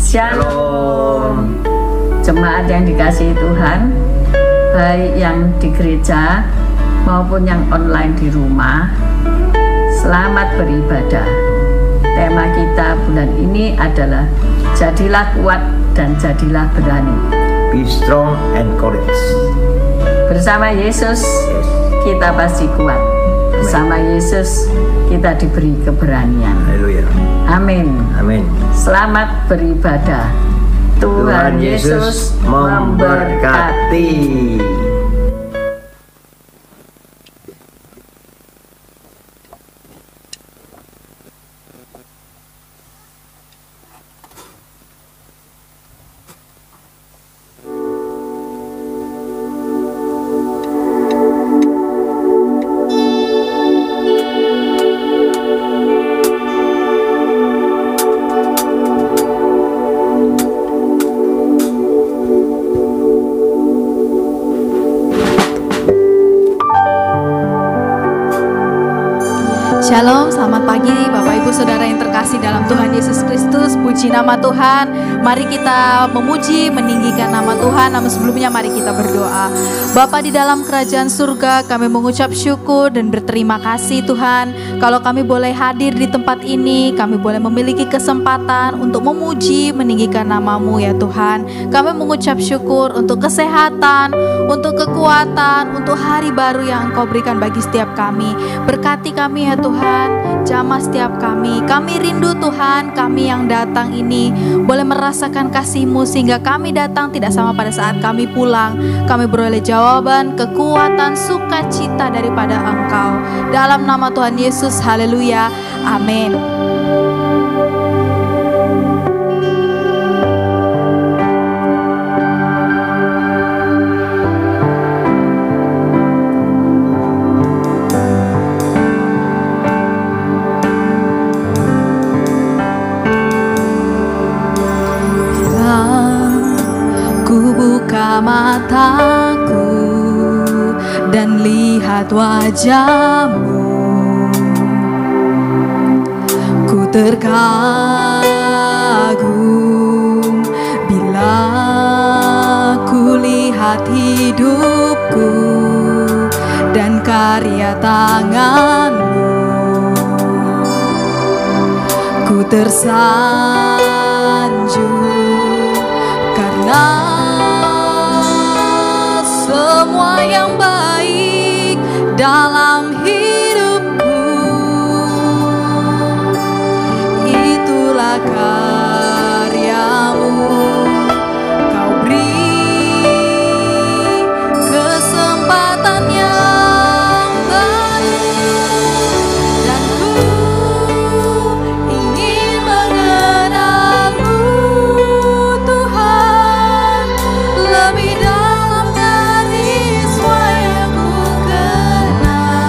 Shalom. Jemaat yang dikasihi Tuhan, baik yang di gereja maupun yang online di rumah, selamat beribadah. Tema kita bulan ini adalah jadilah kuat dan jadilah berani. Be strong and courageous. Bersama Yesus kita pasti kuat. Bersama Yesus kita diberi keberanian. Haleluya. Amin. Amin. Selamat beribadah. Tuhan Yesus memberkati. Shalom, selamat pagi Bapak Ibu Saudara yang terkasih dalam Tuhan Yesus Kristus. Puji nama Tuhan. Mari kita memuji, meninggikan nama Tuhan. Namun sebelumnya mari kita berdoa. Bapa di dalam kerajaan surga, kami mengucap syukur dan berterima kasih Tuhan. Kalau kami boleh hadir di tempat ini, kami boleh memiliki kesempatan untuk memuji, meninggikan nama-Mu ya Tuhan. Kami mengucap syukur untuk kesehatan, untuk kekuatan, untuk hari baru yang Engkau berikan bagi setiap kami. Berkati kami ya Tuhan, jamah setiap kami. Kami rindu Tuhan, kami yang datang ini boleh merasakan kasih-Mu sehingga kami datang tidak sama pada saat kami pulang. Kami beroleh jawaban, kekuatan, sukacita daripada Engkau. Dalam nama Tuhan Yesus, haleluya, amin. Mataku dan lihat wajah-Mu, ku terkagum bila ku lihat hidupku dan karya tangan-Mu. Ku tersanjung karena semua yang baik dalam hidupku, itulah karya-Mu. Kau beri kesempatan yang baru, dan ku ingin mengenal-Mu Tuhan lebih dalam dari semua yang ku kenal.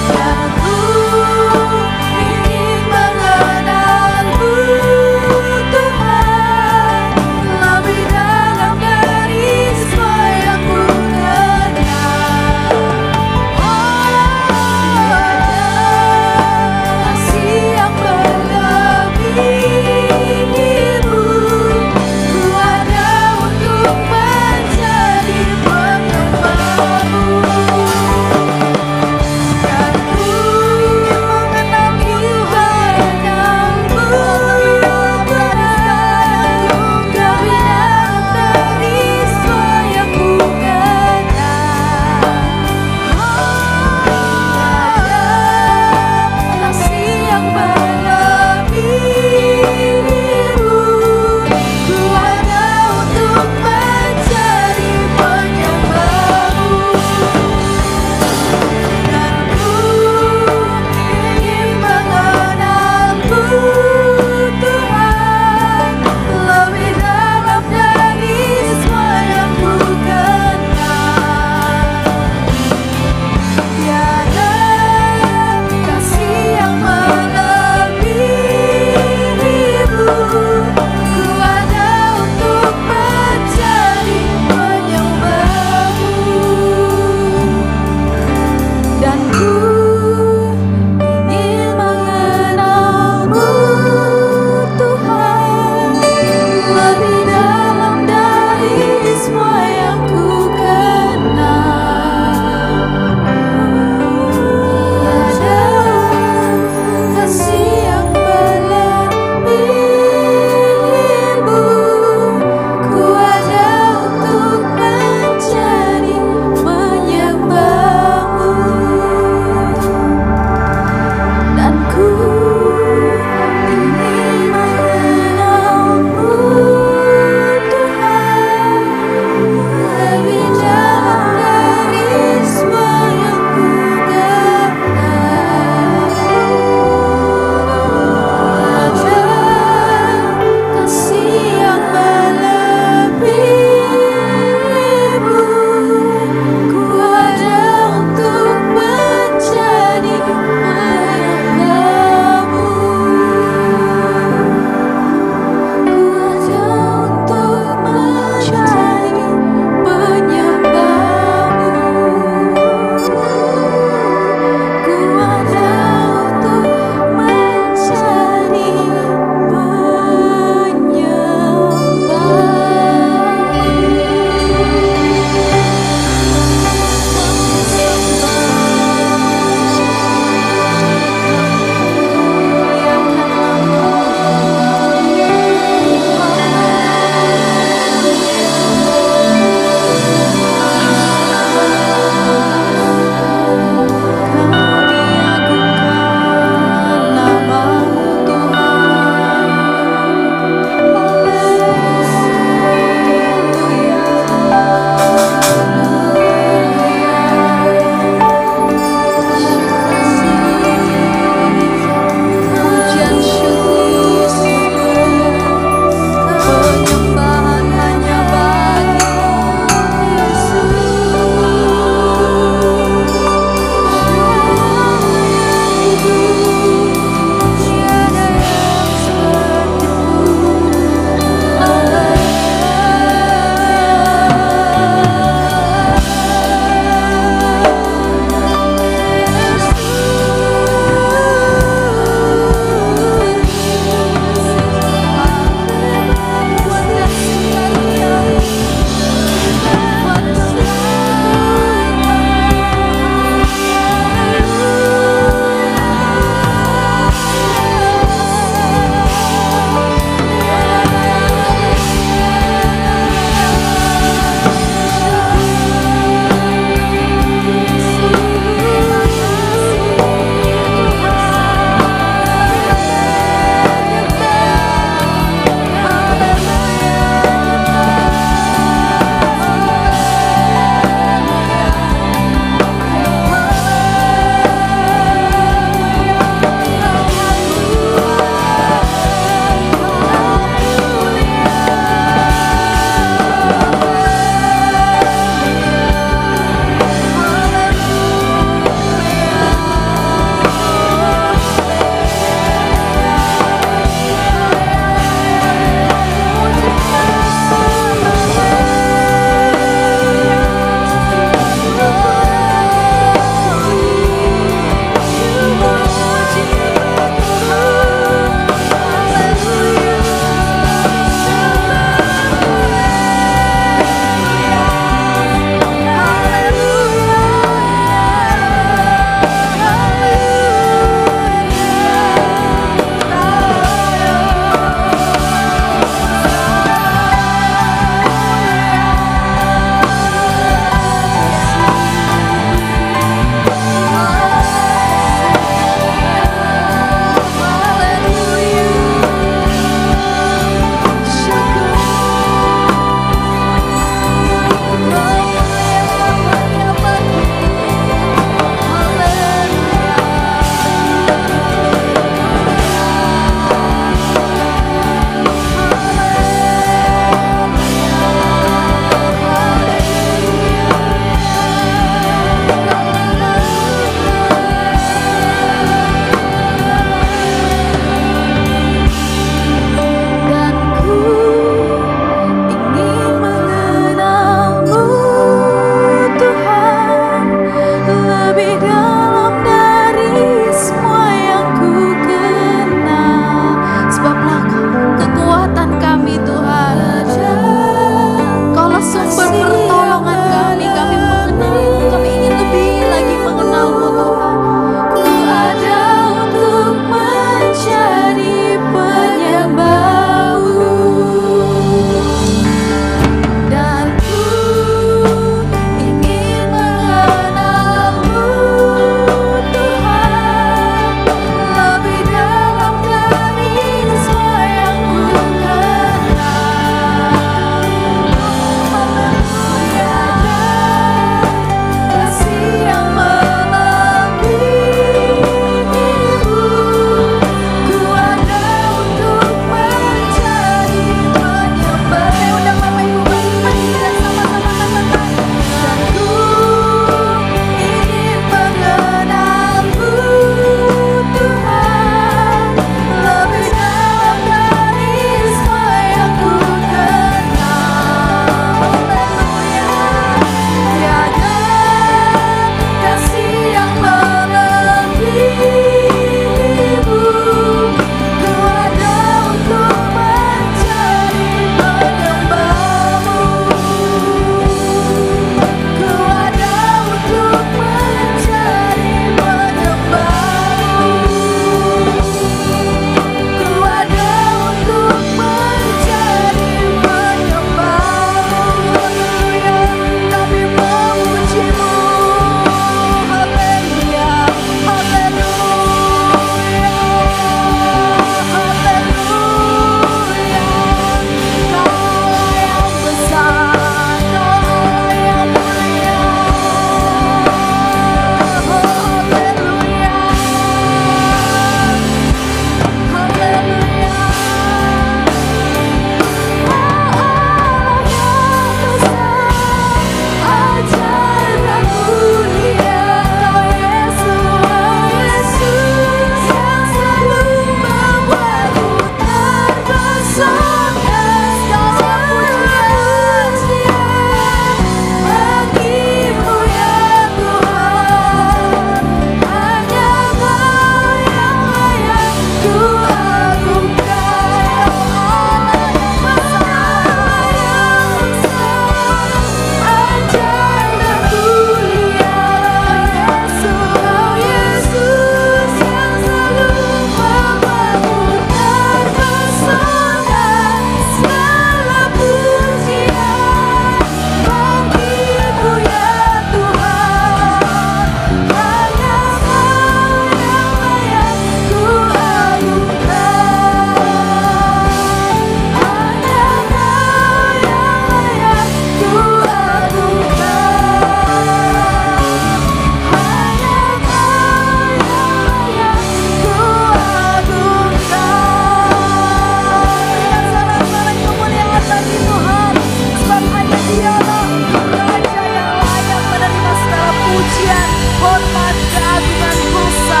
keagungan kuasa.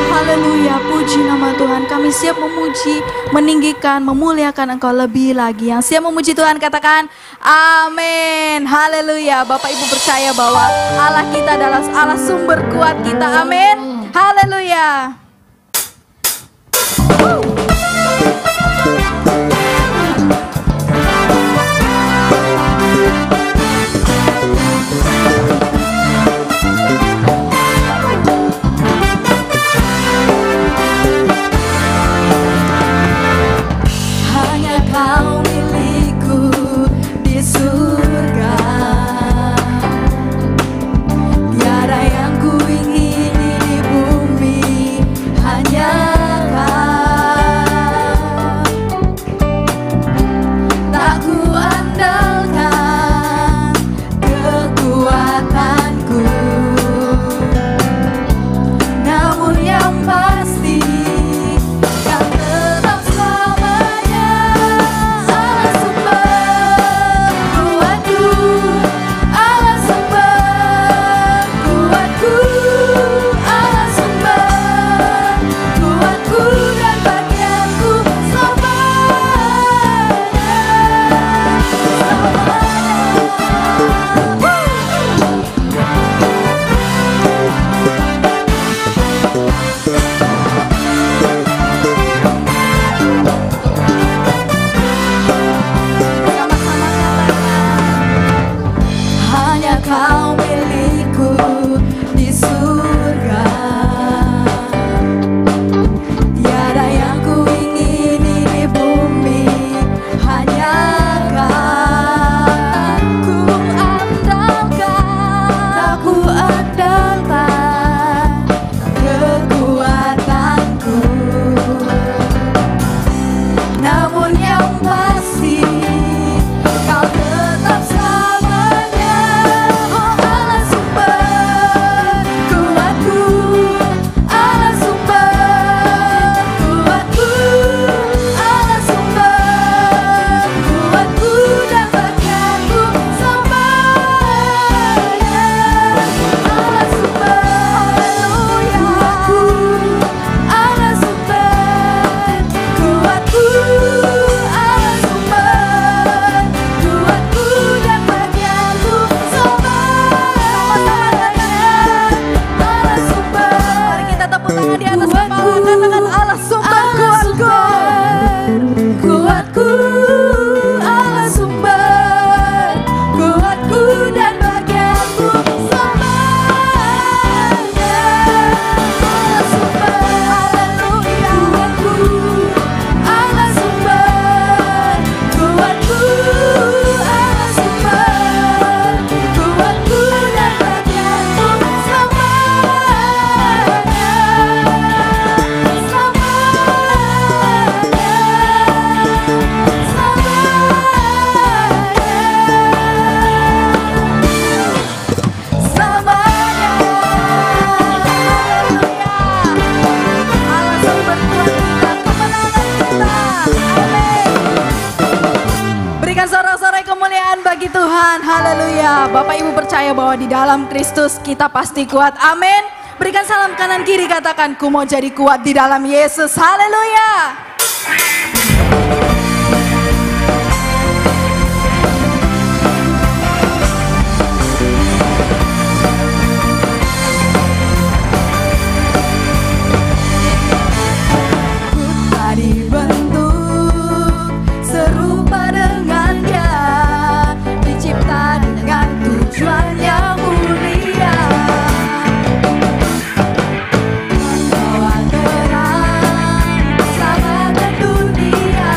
Haleluya, puji nama Tuhan. Kami siap memuji, meninggikan, memuliakan Engkau lebih lagi. Yang siap memuji Tuhan katakan amin. Haleluya. Bapak Ibu percaya bahwa Allah kita adalah Allah sumber kuat kita. Amin. Haleluya. Kau milikku di surga, tiada yang ku ingini di bumi, hanya Kau. Tak ku andalkan kekuatanku, namun yang pasti Kau tetap selamanya. Kau milikku di surga, tiada yang ku ingini di bumi, hanya Kau. Ku andalkan, tak ku andalkan kekuatanku, namun yang pasti Kau tetap selamanya. Haleluya. Bapak Ibu percaya bahwa di dalam Kristus kita pasti kuat. Amin. Berikan salam kanan kiri, katakan ku mau jadi kuat di dalam Yesus. Haleluya. Ku tak dibentuk serupa dengan Dia, dicipta dengan tujuan yang mulia, membawa terang selamat ke dunia.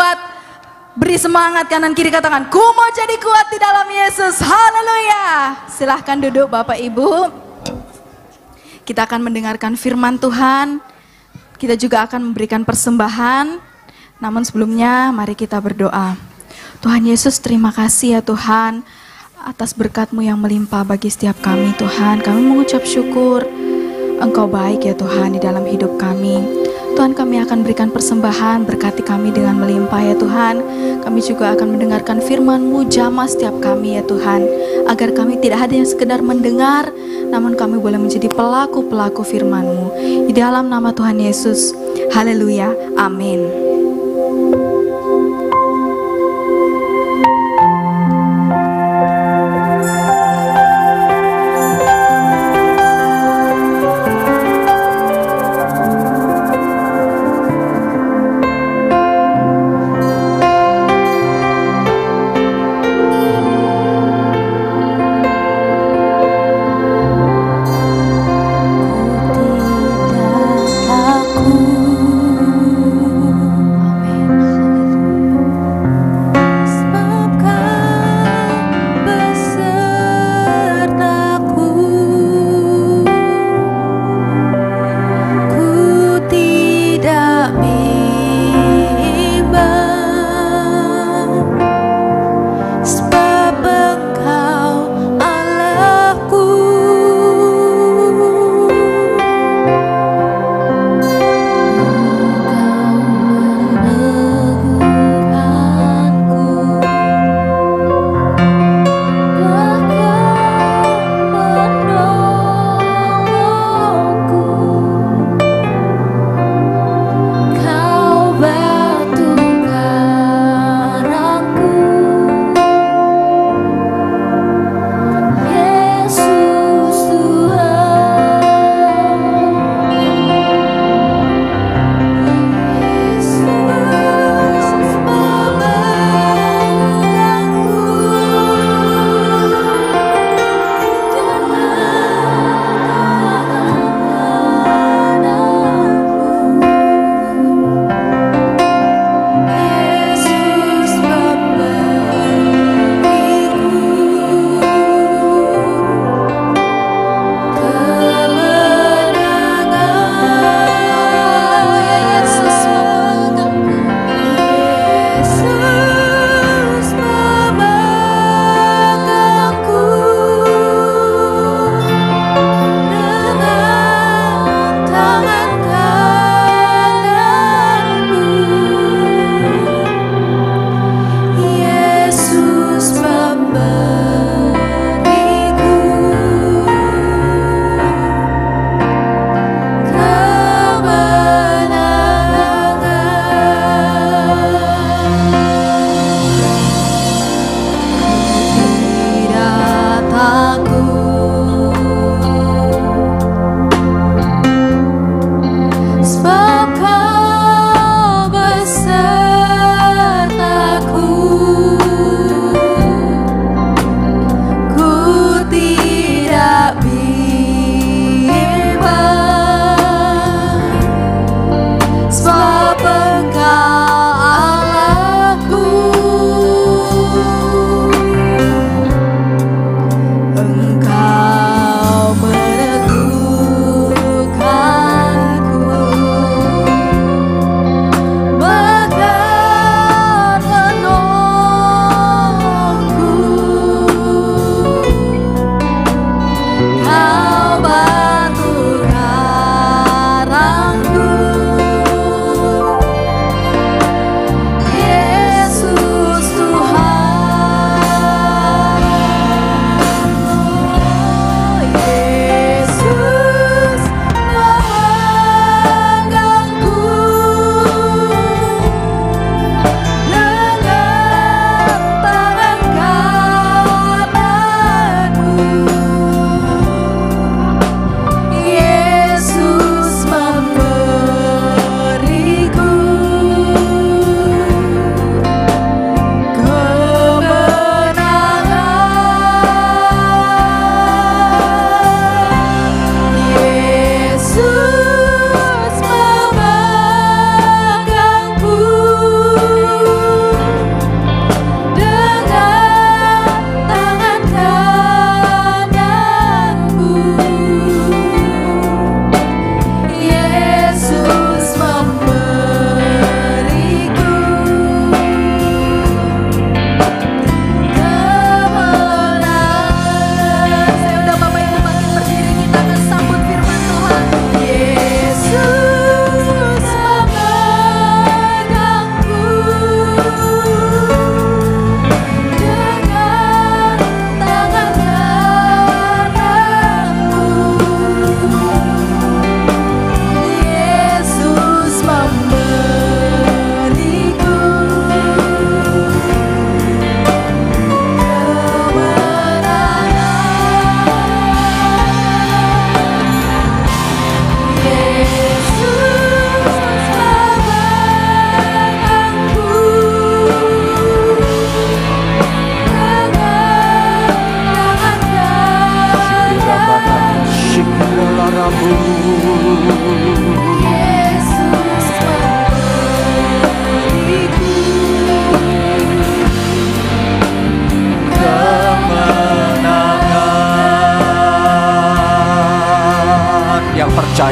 kuat. Beri semangat kanan kiri, katakan, ku mau jadi kuat di dalam Yesus. Haleluya. Silahkan duduk Bapak Ibu. Kita akan mendengarkan firman Tuhan. Kita juga akan memberikan persembahan. Namun sebelumnya mari kita berdoa. Tuhan Yesus, terima kasih ya Tuhan atas berkat-Mu yang melimpah bagi setiap kami Tuhan. Kami mengucap syukur, Engkau baik ya Tuhan di dalam hidup kami. Tuhan, kami akan berikan persembahan, berkati kami dengan melimpah ya Tuhan. Kami juga akan mendengarkan firman-Mu, jamah setiap kami ya Tuhan, agar kami tidak hanya sekedar mendengar, namun kami boleh menjadi pelaku-pelaku firman-Mu. Di dalam nama Tuhan Yesus, haleluya, amin.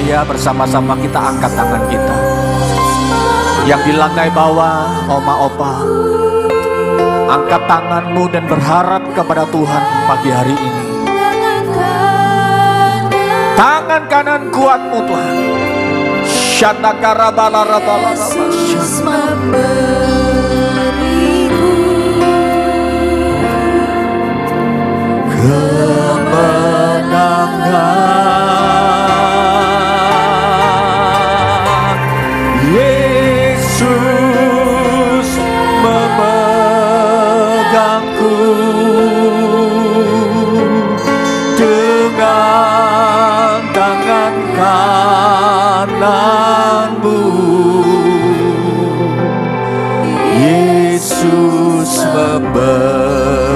percaya, bersama-sama kita angkat tangan kita. Yang di lantai bawah, oma opa, angkat tanganmu dan berharap kepada Tuhan pagi hari ini. Tangan kanan kuatmu Tuhan. Yesus memberiku kemenangan. Yesus memegangku dengan tangan kananmu. Yesus memberiku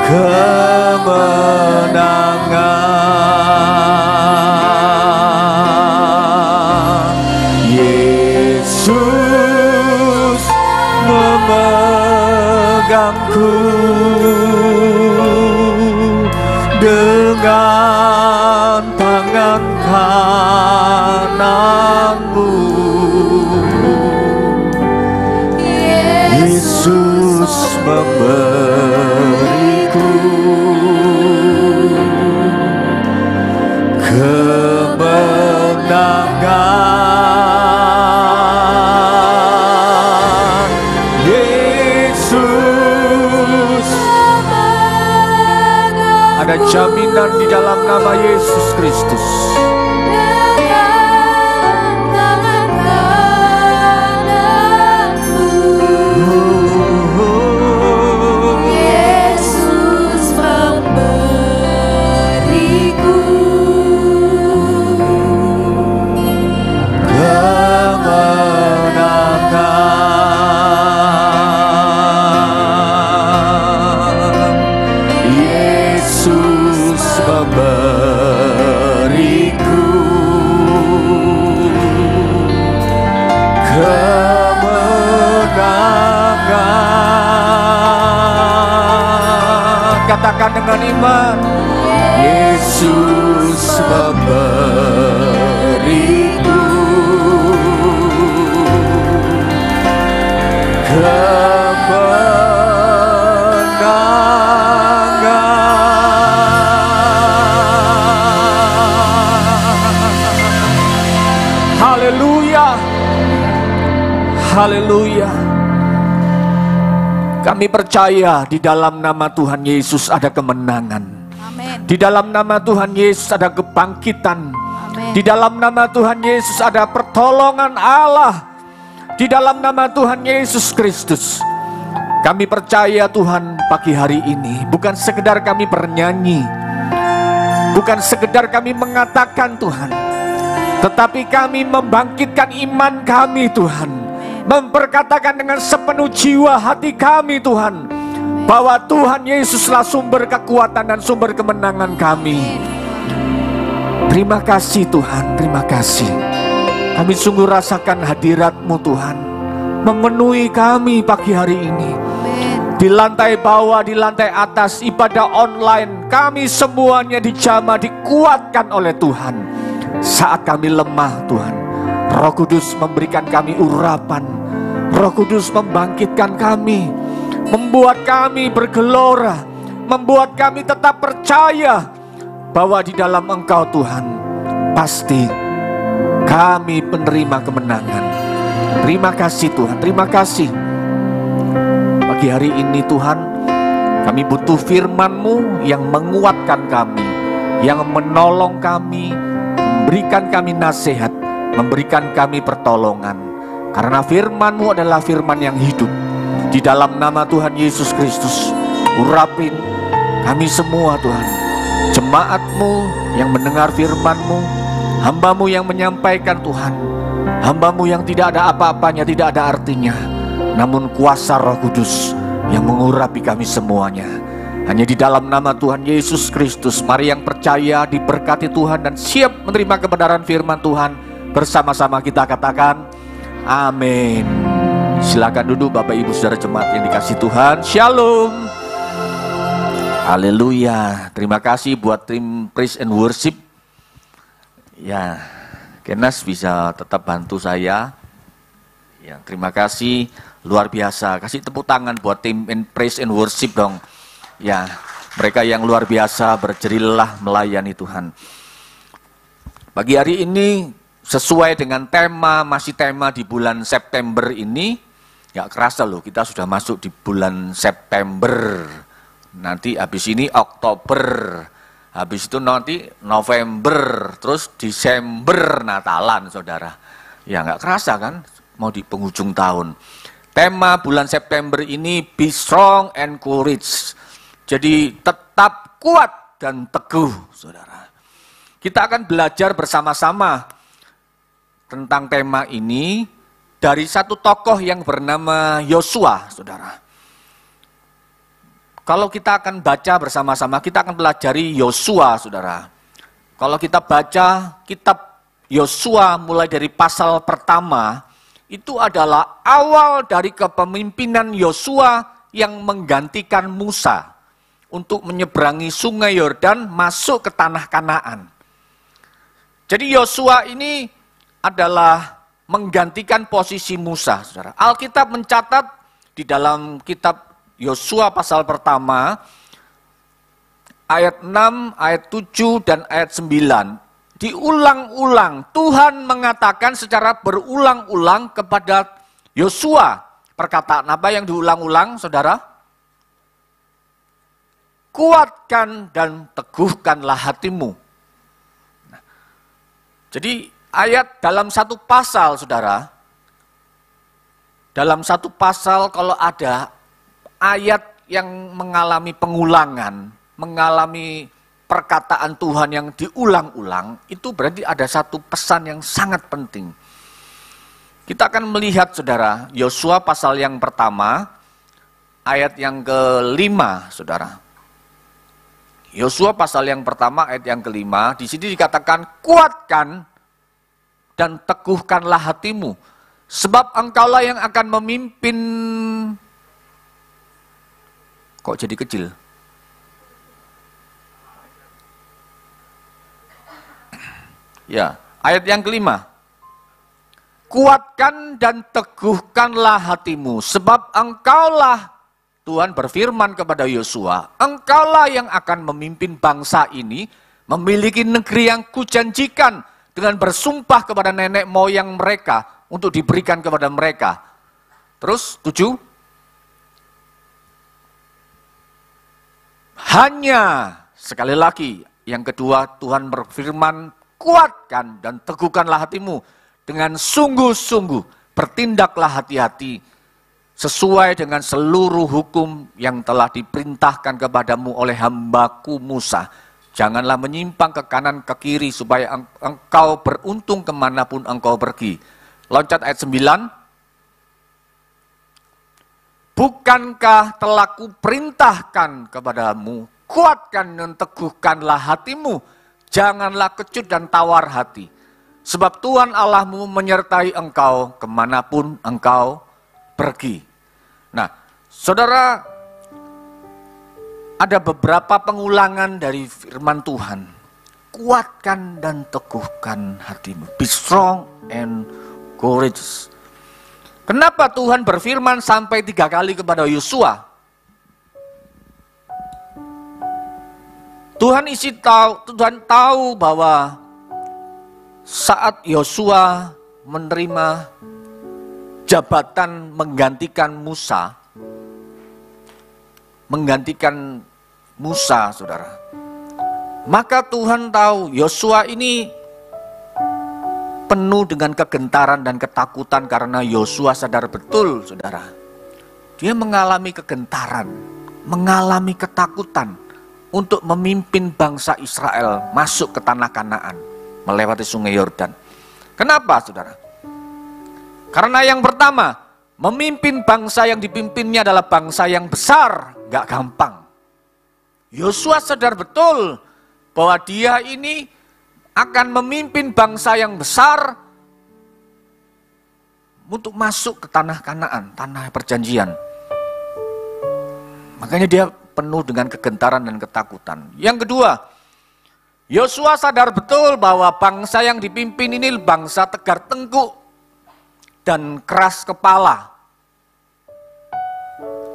kemenangan. Yesus memegangku dengan tangan kananmu. Yesus memberiku kemenangan. Yesus, ada jaminan di dalam nama Yesus Kristus. Katakan dengan iman, Yesus memberiku kemenangan. Haleluya, haleluya. Kami percaya di dalam nama Tuhan Yesus ada kemenangan. Amin. Di dalam nama Tuhan Yesus ada kebangkitan. Amin. Di dalam nama Tuhan Yesus ada pertolongan Allah. Di dalam nama Tuhan Yesus Kristus. Kami percaya Tuhan pagi hari ini bukan sekedar kami bernyanyi, bukan sekedar kami mengatakan Tuhan, tetapi kami membangkitkan iman kami Tuhan, memperkatakan dengan sepenuh jiwa hati kami Tuhan, bahwa Tuhan Yesuslah sumber kekuatan dan sumber kemenangan kami. Terima kasih Tuhan, terima kasih. Kami sungguh rasakan hadirat-Mu Tuhan, memenuhi kami pagi hari ini. Di lantai bawah, di lantai atas, ibadah online, kami semuanya dijamah, dikuatkan oleh Tuhan. Saat kami lemah Tuhan, Roh Kudus memberikan kami urapan. Roh Kudus membangkitkan kami, membuat kami bergelora, membuat kami tetap percaya bahwa di dalam Engkau Tuhan pasti kami penerima kemenangan. Terima kasih Tuhan, terima kasih. Pagi hari ini Tuhan, kami butuh firman-Mu yang menguatkan kami, yang menolong kami, memberikan kami nasihat, memberikan kami pertolongan. Karena firman-Mu adalah firman yang hidup. Di dalam nama Tuhan Yesus Kristus, urapin kami semua Tuhan, jemaat-Mu yang mendengar firman-Mu, hamba-Mu yang menyampaikan Tuhan, hamba-Mu yang tidak ada apa-apanya, tidak ada artinya, namun kuasa Roh Kudus yang mengurapi kami semuanya. Hanya di dalam nama Tuhan Yesus Kristus, mari yang percaya diberkati Tuhan dan siap menerima kebenaran firman Tuhan. Bersama-sama kita katakan amin. Silakan duduk Bapak Ibu Saudara jemaat yang dikasihi Tuhan. Shalom. Haleluya. Terima kasih buat tim Praise and Worship. Ya, Kenas bisa tetap bantu saya. Ya, terima kasih, luar biasa. Kasih tepuk tangan buat tim Praise and Worship dong. Ya, mereka yang luar biasa berjerilah melayani Tuhan. Pagi hari ini sesuai dengan tema, masih tema di bulan September ini. Gak kerasa loh, kita sudah masuk di bulan September. Nanti habis ini Oktober, habis itu nanti November, terus Desember Natalan, saudara. Ya nggak kerasa kan, mau di penghujung tahun. Tema bulan September ini Be Strong and Courage. Jadi tetap kuat dan teguh, saudara. Kita akan belajar bersama-sama tentang tema ini dari satu tokoh yang bernama Yosua, saudara. Kalau kita akan baca bersama-sama, kita akan pelajari Yosua, saudara. Kalau kita baca kitab Yosua mulai dari pasal pertama, itu adalah awal dari kepemimpinan Yosua yang menggantikan Musa untuk menyeberangi sungai Yordan masuk ke tanah Kanaan. Jadi Yosua ini adalah menggantikan posisi Musa, saudara. Alkitab mencatat di dalam kitab Yosua pasal pertama, ayat 6, ayat 7, dan ayat 9. Diulang-ulang, Tuhan mengatakan secara berulang-ulang kepada Yosua. Perkataan apa yang diulang-ulang, saudara? Kuatkan dan teguhkanlah hatimu. Nah, jadi ayat dalam satu pasal, saudara. Dalam satu pasal kalau ada ayat yang mengalami pengulangan, mengalami perkataan Tuhan yang diulang-ulang, itu berarti ada satu pesan yang sangat penting. Kita akan melihat, saudara, Yosua pasal yang pertama, ayat yang ke-5, saudara. Yosua pasal yang pertama, ayat yang ke-5, di sini dikatakan, kuatkan dan teguhkanlah hatimu, sebab engkaulah yang akan memimpin. Kok jadi kecil? Ya, ayat yang ke-5. Kuatkan dan teguhkanlah hatimu, sebab engkaulah, Tuhan berfirman kepada Yosua, engkaulah yang akan memimpin bangsa ini, memiliki negeri yang kujanjikan, dengan bersumpah kepada nenek moyang mereka, untuk diberikan kepada mereka. Terus, 7. Hanya, sekali lagi, yang kedua Tuhan berfirman, kuatkan dan teguhkanlah hatimu dengan sungguh-sungguh, bertindaklah hati-hati sesuai dengan seluruh hukum yang telah diperintahkan kepadamu oleh hambaku Musa. Janganlah menyimpang ke kanan ke kiri supaya engkau beruntung kemanapun engkau pergi. Loncat ayat 9. Bukankah telah kuperintahkan kepadamu, kuatkan dan teguhkanlah hatimu, janganlah kecut dan tawar hati. Sebab Tuhan Allahmu menyertai engkau kemanapun engkau pergi. Nah, saudara, ada beberapa pengulangan dari firman Tuhan. Kuatkan dan teguhkan hatimu. Be strong and courageous. Kenapa Tuhan berfirman sampai 3 kali kepada Yosua? Tuhan tahu bahwa saat Yosua menerima jabatan menggantikan Musa, saudara. Maka Tuhan tahu Yosua ini penuh dengan kegentaran dan ketakutan karena Yosua sadar betul, saudara. Dia mengalami kegentaran, mengalami ketakutan untuk memimpin bangsa Israel masuk ke tanah Kanaan, melewati sungai Yordan. Kenapa, saudara? Karena yang pertama, memimpin bangsa yang dipimpinnya adalah bangsa yang besar, gak gampang. Yosua sadar betul bahwa dia ini akan memimpin bangsa yang besar untuk masuk ke tanah Kanaan, tanah perjanjian. Makanya dia penuh dengan kegentaran dan ketakutan. Yang kedua, Yosua sadar betul bahwa bangsa yang dipimpin ini bangsa tegar tengkuk dan keras kepala.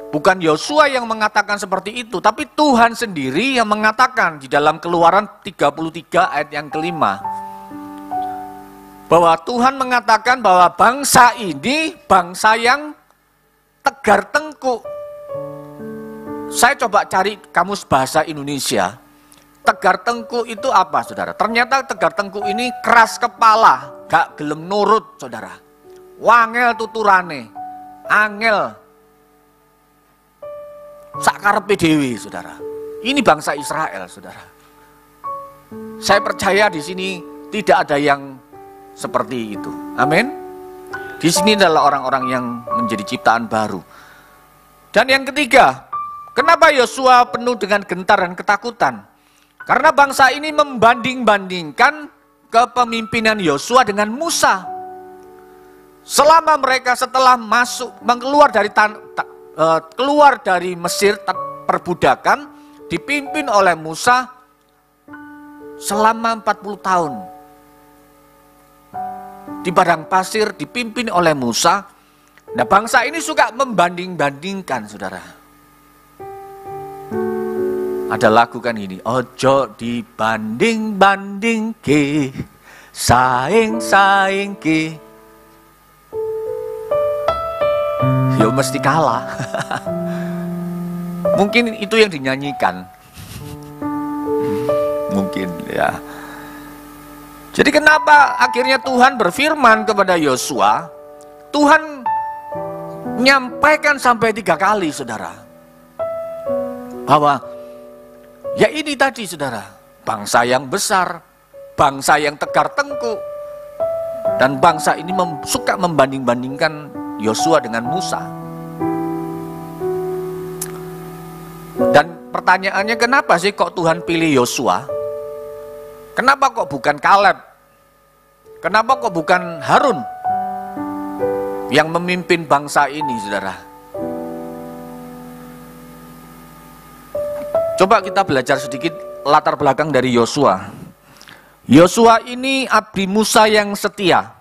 Bukan Yosua yang mengatakan seperti itu, tapi Tuhan sendiri yang mengatakan di dalam Keluaran 33 ayat yang kelima. Bahwa Tuhan mengatakan bahwa bangsa ini bangsa yang tegar tengkuk. Saya coba cari kamus bahasa Indonesia. Tegar tengkuk itu apa, saudara? Ternyata tegar tengkuk ini keras kepala, gak gelem nurut, saudara. Wangel tuturane, angel, sakarepe dhewe, saudara. Ini bangsa Israel, saudara. Saya percaya di sini tidak ada yang seperti itu. Amin. Di sini adalah orang-orang yang menjadi ciptaan baru. Dan yang ketiga, kenapa Yosua penuh dengan gentar dan ketakutan? Karena bangsa ini membanding-bandingkan kepemimpinan Yosua dengan Musa. Selama mereka setelah keluar dari Mesir perbudakan, dipimpin oleh Musa selama 40 tahun. Di padang pasir dipimpin oleh Musa. Nah, bangsa ini suka membanding-bandingkan, saudara. Ada lagu kan ini, ojo dibanding-banding ke, saing-saing ke. Yo mesti kalah. Mungkin itu yang dinyanyikan. Mungkin ya. Jadi kenapa akhirnya Tuhan berfirman kepada Yosua? Tuhan menyampaikan sampai 3 kali, saudara. Bahwa ya ini tadi, saudara, bangsa yang besar, bangsa yang tegar tengkuk, dan bangsa ini suka membanding-bandingkan Yosua dengan Musa. Dan pertanyaannya, kenapa sih kok Tuhan pilih Yosua? Kenapa kok bukan Kaleb? Kenapa kok bukan Harun yang memimpin bangsa ini, saudara? Coba kita belajar sedikit latar belakang dari Yosua. Yosua ini abdi Musa yang setia.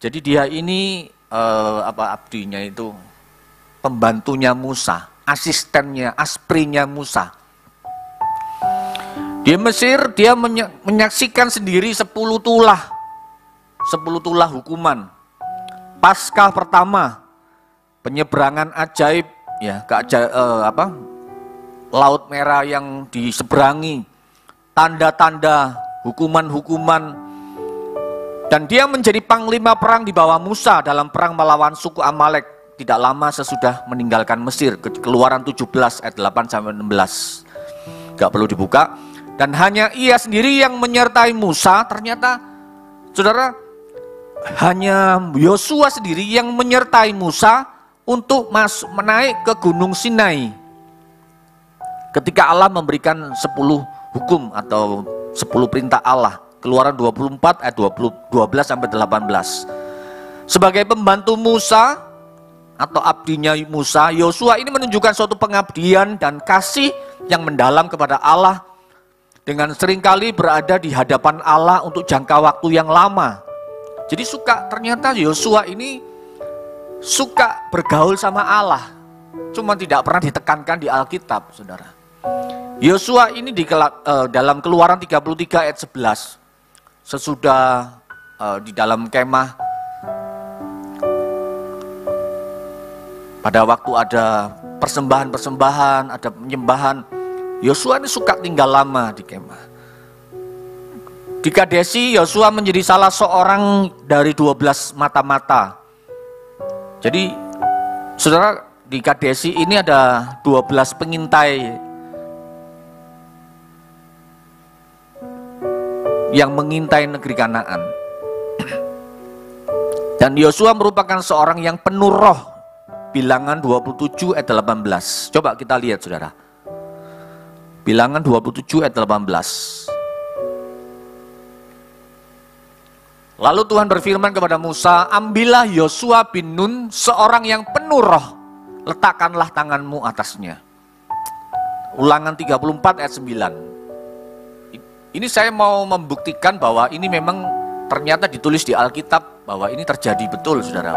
Jadi dia ini abdinya itu pembantunya Musa, asistennya, asprinya Musa. Di Mesir dia menyaksikan sendiri 10 tulah hukuman. Paskah pertama, penyeberangan ajaib, ya, Laut Merah yang diseberangi, tanda-tanda hukuman-hukuman, dan dia menjadi panglima perang di bawah Musa dalam perang melawan suku Amalek tidak lama sesudah meninggalkan Mesir. Keluaran 17 ayat 8-16. Gak perlu dibuka. Dan hanya ia sendiri yang menyertai Musa. Ternyata, saudara, hanya Yosua sendiri yang menyertai Musa untuk menaik ke Gunung Sinai. Ketika Allah memberikan 10 hukum atau 10 perintah Allah. Keluaran 24 ayat 12-18. Sebagai pembantu Musa atau abdinya Musa, Yosua ini menunjukkan suatu pengabdian dan kasih yang mendalam kepada Allah, dengan seringkali berada di hadapan Allah untuk jangka waktu yang lama. Jadi ternyata Yosua ini suka bergaul sama Allah. Cuma tidak pernah ditekankan di Alkitab, saudara. Yosua ini dalam Keluaran 33 ayat 11. Sesudah di dalam kemah, pada waktu ada persembahan-persembahan, ada penyembahan, Yosua ini suka tinggal lama di kemah. Di Kadesi, Yosua menjadi salah seorang dari 12 mata-mata. Jadi, saudara, di Kadesi ini ada 12 pengintai yang mengintai negeri Kanaan. Dan Yosua merupakan seorang yang penuh roh. Bilangan 27 ayat 18. Coba kita lihat, saudara. Bilangan 27 ayat 18. Lalu Tuhan berfirman kepada Musa, ambillah Yosua bin Nun, seorang yang penuh roh, letakkanlah tanganmu atasnya. Ulangan 34 ayat 9. Ini saya mau membuktikan bahwa ini memang ternyata ditulis di Alkitab, bahwa ini terjadi betul, saudara.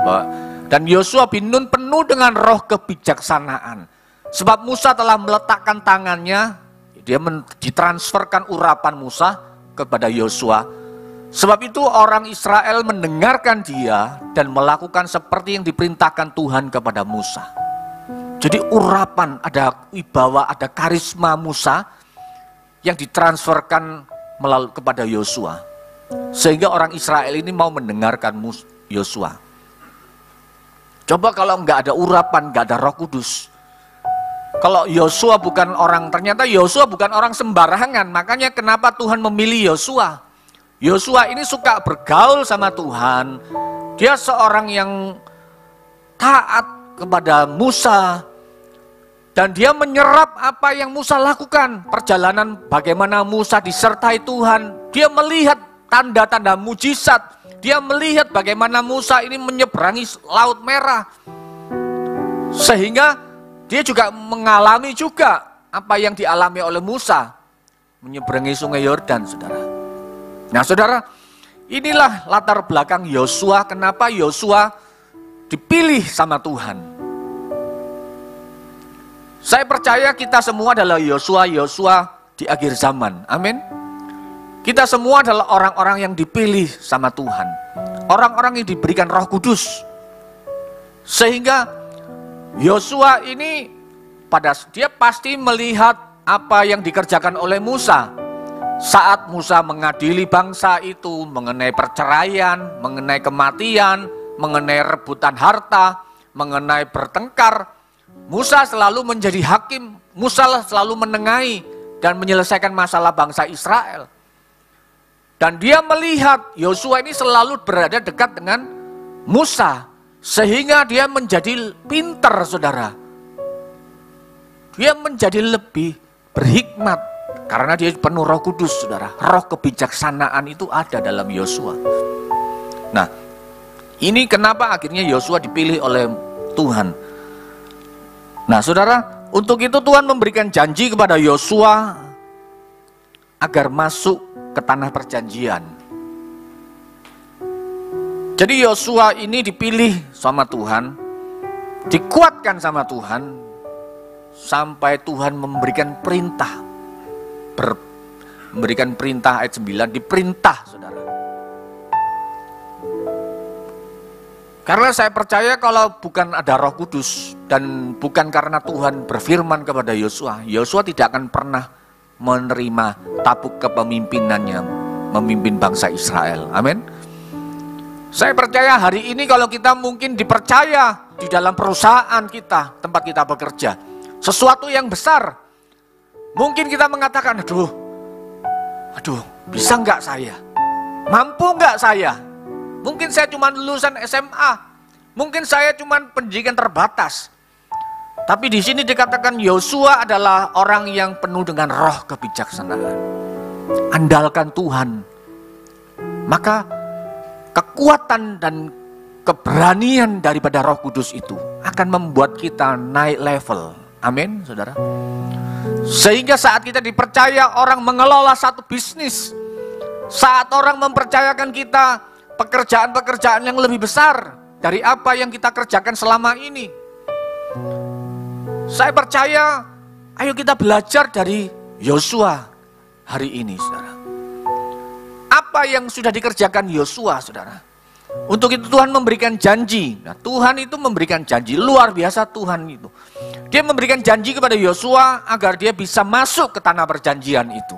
Dan Yosua bin Nun penuh dengan roh kebijaksanaan. Sebab Musa telah meletakkan tangannya, dia ditransferkan urapan Musa kepada Yosua. Sebab itu orang Israel mendengarkan dia dan melakukan seperti yang diperintahkan Tuhan kepada Musa. Jadi urapan, ada wibawa, ada karisma Musa yang ditransferkan melalui kepada Yosua. Sehingga orang Israel ini mau mendengarkan Yosua. Coba kalau nggak ada urapan, nggak ada Roh Kudus. Kalau Yosua bukan orang, ternyata Yosua bukan orang sembarangan. Makanya kenapa Tuhan memilih Yosua? Yosua ini suka bergaul sama Tuhan. Dia seorang yang taat kepada Musa. Dan dia menyerap apa yang Musa lakukan. Perjalanan bagaimana Musa disertai Tuhan. Dia melihat tanda-tanda mujizat. Dia melihat bagaimana Musa ini menyeberangi Laut Merah. Sehingga dia juga mengalami juga apa yang dialami oleh Musa. Menyeberangi sungai Yordan, saudara. Nah, saudara, inilah latar belakang Yosua. Kenapa Yosua dipilih sama Tuhan. Saya percaya kita semua adalah Yosua di akhir zaman. Amin. Kita semua adalah orang-orang yang dipilih sama Tuhan. Orang-orang yang diberikan Roh Kudus. Sehingga Yosua ini dia pasti melihat apa yang dikerjakan oleh Musa. Saat Musa mengadili bangsa itu mengenai perceraian, mengenai kematian, mengenai rebutan harta, mengenai bertengkar, Musa selalu menjadi hakim, Musa selalu menengahi dan menyelesaikan masalah bangsa Israel. Dan dia melihat Yosua ini selalu berada dekat dengan Musa, sehingga dia menjadi pintar, saudara. Dia menjadi lebih berhikmat, karena dia penuh Roh Kudus, saudara. Roh kebijaksanaan itu ada dalam Yosua. Nah, ini kenapa akhirnya Yosua dipilih oleh Tuhan. Nah, saudara, untuk itu Tuhan memberikan janji kepada Yosua agar masuk ke tanah perjanjian. Jadi Yosua ini dipilih sama Tuhan, dikuatkan sama Tuhan, sampai Tuhan memberikan perintah. Memberikan perintah ayat 9, diperintah, saudara. Karena saya percaya kalau bukan ada Roh Kudus dan bukan karena Tuhan berfirman kepada Yosua, Yosua tidak akan pernah menerima tabuk kepemimpinannya memimpin bangsa Israel. Amin. Saya percaya hari ini kalau kita mungkin dipercaya di dalam perusahaan kita, tempat kita bekerja, sesuatu yang besar, mungkin kita mengatakan, aduh, bisa nggak saya? Mampu nggak saya? Mungkin saya cuma lulusan SMA, mungkin saya cuma pendidikan terbatas. Tapi di sini dikatakan Yosua adalah orang yang penuh dengan roh kebijaksanaan. Andalkan Tuhan. Maka kekuatan dan keberanian daripada Roh Kudus itu akan membuat kita naik level. Amin, saudara. Sehingga saat kita dipercaya orang mengelola satu bisnis, saat orang mempercayakan kita pekerjaan-pekerjaan yang lebih besar dari apa yang kita kerjakan selama ini, saya percaya, ayo kita belajar dari Yosua hari ini, saudara. Apa yang sudah dikerjakan Yosua, saudara? Untuk itu Tuhan memberikan janji. Nah, Tuhan itu memberikan janji, luar biasa Tuhan itu. Dia memberikan janji kepada Yosua agar dia bisa masuk ke tanah perjanjian itu.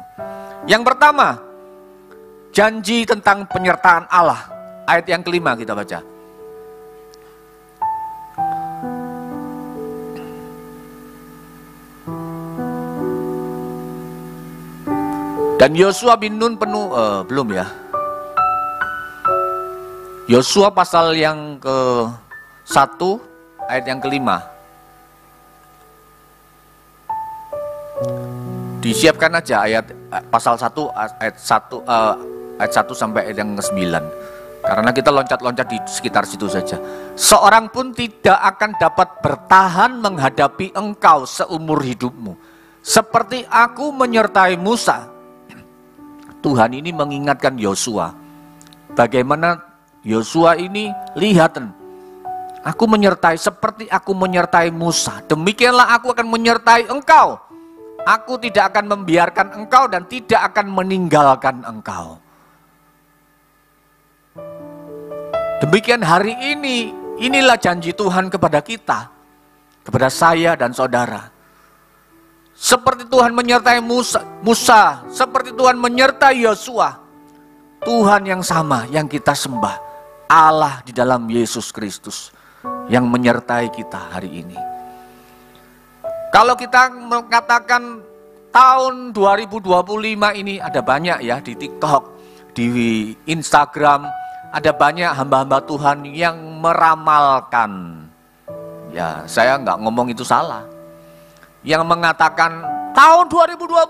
Yang pertama, janji tentang penyertaan Allah. Ayat yang kelima kita baca. Dan Yosua bin Nun belum ya. Yosua pasal yang ke-1 ayat yang kelima. Disiapkan aja ayat pasal 1 ayat 1 sampai ayat yang ke-9. Karena kita loncat-loncat di sekitar situ saja. Seorang pun tidak akan dapat bertahan menghadapi engkau seumur hidupmu. Seperti aku menyertai Musa. Tuhan ini mengingatkan Yosua. Bagaimana Yosua ini, lihat, aku menyertai seperti aku menyertai Musa. Demikianlah aku akan menyertai engkau. Aku tidak akan membiarkan engkau dan tidak akan meninggalkan engkau. Demikian hari ini, inilah janji Tuhan kepada kita, kepada saya dan saudara. Seperti Tuhan menyertai Musa, seperti Tuhan menyertai Yosua. Tuhan yang sama yang kita sembah, Allah di dalam Yesus Kristus yang menyertai kita hari ini. Kalau kita mengatakan tahun 2025 ini ada banyak ya di TikTok, di Instagram, ada banyak hamba-hamba Tuhan yang meramalkan. Ya, saya nggak ngomong itu salah. Yang mengatakan tahun 2025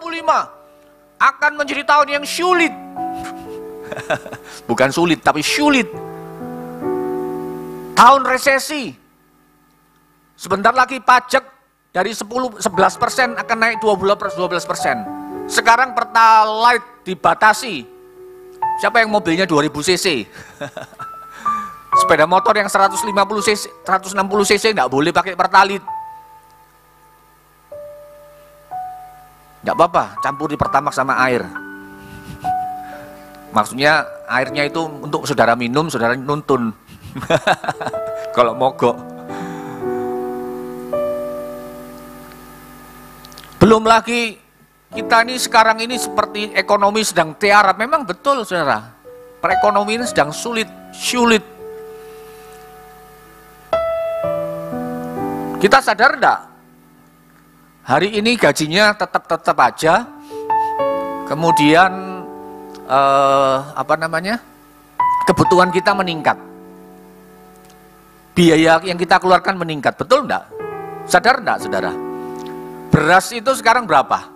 akan menjadi tahun yang sulit. Bukan sulit, tapi sulit. Tahun resesi. Sebentar lagi pajak dari 11% akan naik 12%. Sekarang Pertalite dibatasi. Siapa yang mobilnya 2000 cc? Sepeda motor yang 150 cc, 160 cc nggak boleh pakai Pertalite. Nggak apa-apa, campur di Pertamax sama air. Maksudnya airnya itu untuk saudara minum, saudara nuntun. Kalau mogok. Belum lagi kita ini sekarang ini seperti ekonomi sedang tiarap. Memang betul saudara, perekonomian sedang sulit. Kita sadar enggak? Hari ini gajinya tetap aja. Kemudian kebutuhan kita meningkat. Biaya yang kita keluarkan meningkat. Betul enggak? Sadar enggak saudara? Beras itu sekarang berapa?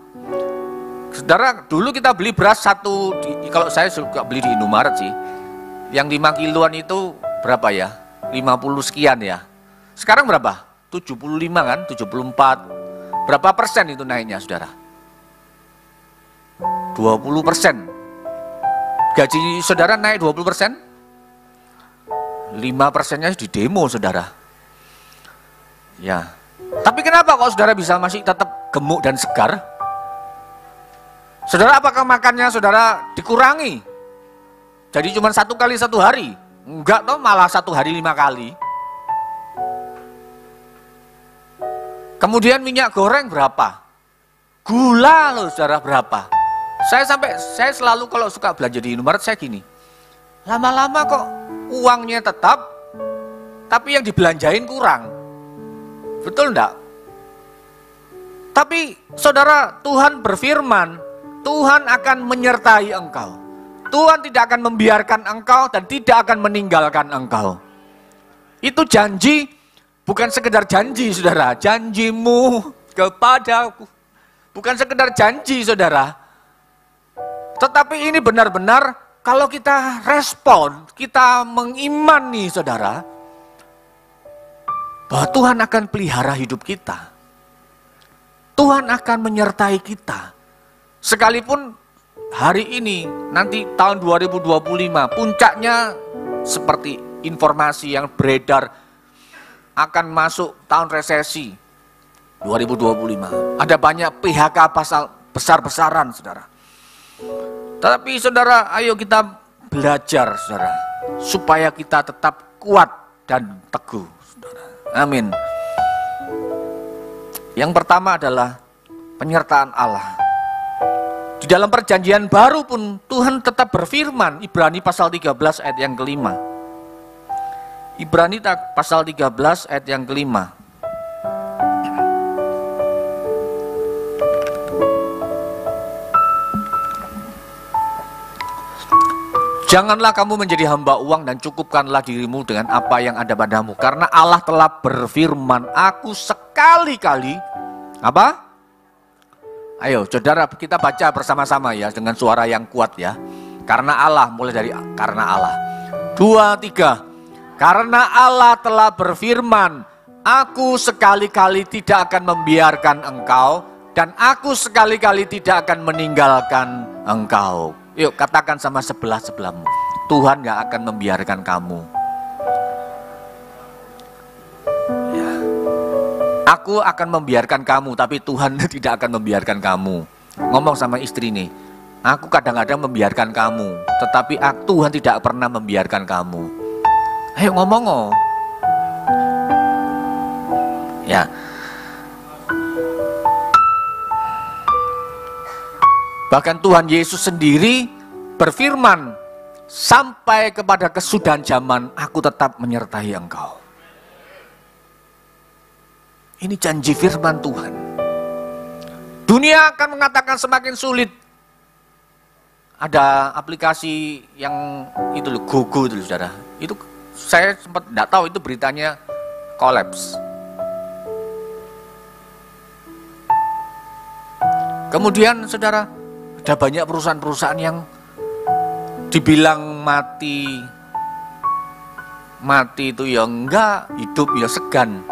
Saudara, dulu kita beli beras kalau saya suka beli di Indomaret sih. Yang 5 kiloan itu berapa ya? 50 sekian ya. Sekarang berapa? 75 kan? 74. Berapa persen itu naiknya saudara? 20%. Gaji saudara naik 20%? 5%-nya di demo saudara. Ya. Tapi kenapa kok saudara bisa masih tetap gemuk dan segar? Saudara, apakah makannya saudara dikurangi? Jadi cuma 1 kali 1 hari? Enggak toh, malah 1 hari 5 kali. Kemudian minyak goreng berapa? Gula loh saudara berapa? Saya selalu kalau suka belanja di Indomaret saya gini. Lama-lama kok uangnya tetap, tapi yang dibelanjain kurang. Betul enggak? Tapi saudara, Tuhan berfirman, Tuhan akan menyertai engkau. Tuhan tidak akan membiarkan engkau dan tidak akan meninggalkan engkau. Itu janji, bukan sekedar janji saudara. Janjimu kepadaku. Bukan sekedar janji saudara. Tetapi ini benar-benar kalau kita respon, kita mengimani saudara, bahwa Tuhan akan pelihara hidup kita. Tuhan akan menyertai kita. Sekalipun hari ini, nanti tahun 2025, puncaknya seperti informasi yang beredar akan masuk tahun resesi 2025. Ada banyak PHK besar-besaran saudara. Tapi saudara, ayo kita belajar saudara, supaya kita tetap kuat dan teguh. Amin. Yang pertama adalah penyertaan Allah. Di dalam perjanjian baru pun Tuhan tetap berfirman. Ibrani pasal 13 ayat yang kelima. Ibrani pasal 13 ayat yang kelima. Janganlah kamu menjadi hamba uang dan cukupkanlah dirimu dengan apa yang ada padamu. Karena Allah telah berfirman, aku sekali-kali, apa? Ayo saudara, kita baca bersama-sama ya dengan suara yang kuat ya. Karena Allah, mulai dari karena Allah. 2, 3. Karena Allah telah berfirman, aku sekali-kali tidak akan membiarkan engkau dan aku sekali-kali tidak akan meninggalkan engkau. Yuk katakan sama sebelahmu, Tuhan gak akan membiarkan kamu. Ya. Aku akan membiarkan kamu, tapi Tuhan tidak akan membiarkan kamu. Ngomong sama istri nih, aku kadang-kadang membiarkan kamu, tetapi Tuhan tidak pernah membiarkan kamu. Ayo ngomong oh. Ya. Bahkan Tuhan Yesus sendiri berfirman, sampai kepada kesudahan zaman aku tetap menyertai engkau. Ini janji firman Tuhan. Dunia akan mengatakan semakin sulit. Ada aplikasi yang itu loh, GoGo itu loh, saudara. Itu saya sempat tidak tahu itu beritanya kolaps. Kemudian saudara, ada banyak perusahaan-perusahaan yang dibilang mati itu ya enggak, hidup ya segan.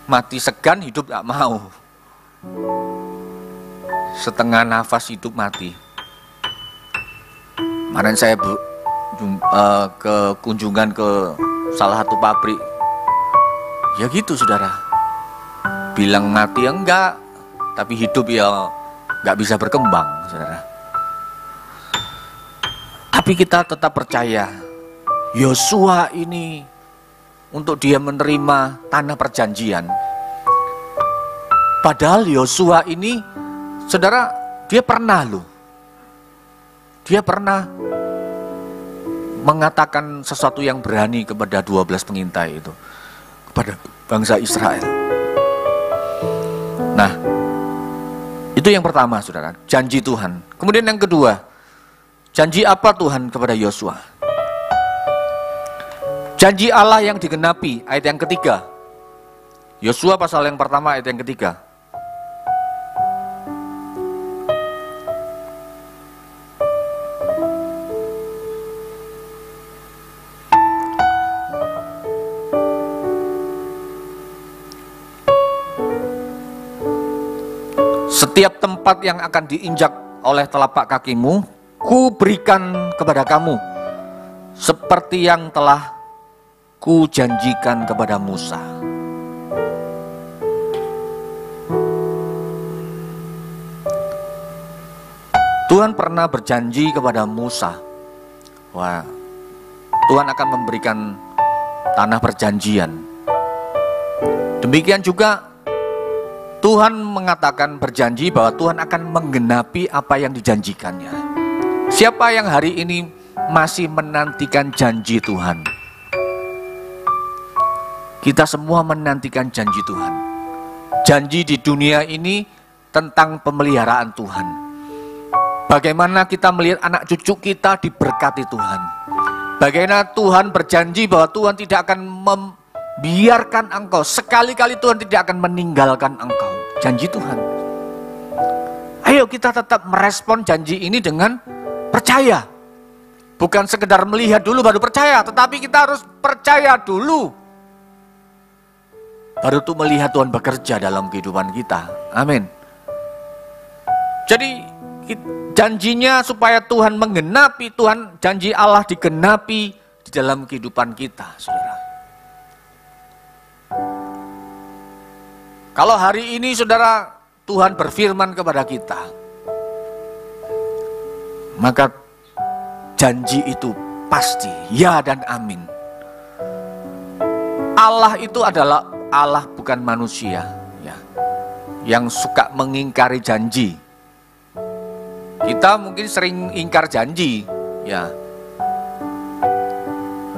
Mati segan, hidup gak mau. Setengah nafas hidup mati. Kemarin saya ke kunjungan ke salah satu pabrik. Ya gitu saudara. Bilang mati ya enggak, tapi hidup ya enggak bisa berkembang saudara. Tapi kita tetap percaya Yosua ini untuk dia menerima tanah perjanjian. Padahal Yosua ini saudara, dia pernah mengatakan sesuatu yang berani kepada 12 pengintai itu, kepada bangsa Israel. Nah, itu yang pertama saudara, janji Tuhan. Kemudian yang kedua, janji apa Tuhan kepada Yosua? Janji Allah yang digenapi, ayat yang ketiga. Yosua pasal yang pertama ayat yang ketiga. Setiap tempat yang akan diinjak oleh telapak kakimu, ku berikan kepada kamu, seperti yang telah ku janjikan kepada Musa. Tuhan pernah berjanji kepada Musa, wah, Tuhan akan memberikan tanah perjanjian. Demikian juga Tuhan mengatakan berjanji bahwa Tuhan akan menggenapi apa yang dijanjikannya. Siapa yang hari ini masih menantikan janji Tuhan? Kita semua menantikan janji Tuhan. Janji di dunia ini tentang pemeliharaan Tuhan. Bagaimana kita melihat anak cucu kita diberkati Tuhan. Bagaimana Tuhan berjanji bahwa Tuhan tidak akan membiarkan engkau. Sekali-kali Tuhan tidak akan meninggalkan engkau. Janji Tuhan. Ayo kita tetap merespon janji ini dengan percaya. Bukan sekedar melihat dulu baru percaya, tetapi kita harus percaya dulu. Baru tuh melihat Tuhan bekerja dalam kehidupan kita. Amin. Jadi janjinya supaya Tuhan menggenapi, janji Allah digenapi di dalam kehidupan kita, saudara. Kalau hari ini saudara, Tuhan berfirman kepada kita, maka janji itu pasti ya dan amin. Allah itu adalah Allah, bukan manusia ya, yang suka mengingkari janji. Kita mungkin sering ingkar janji ya.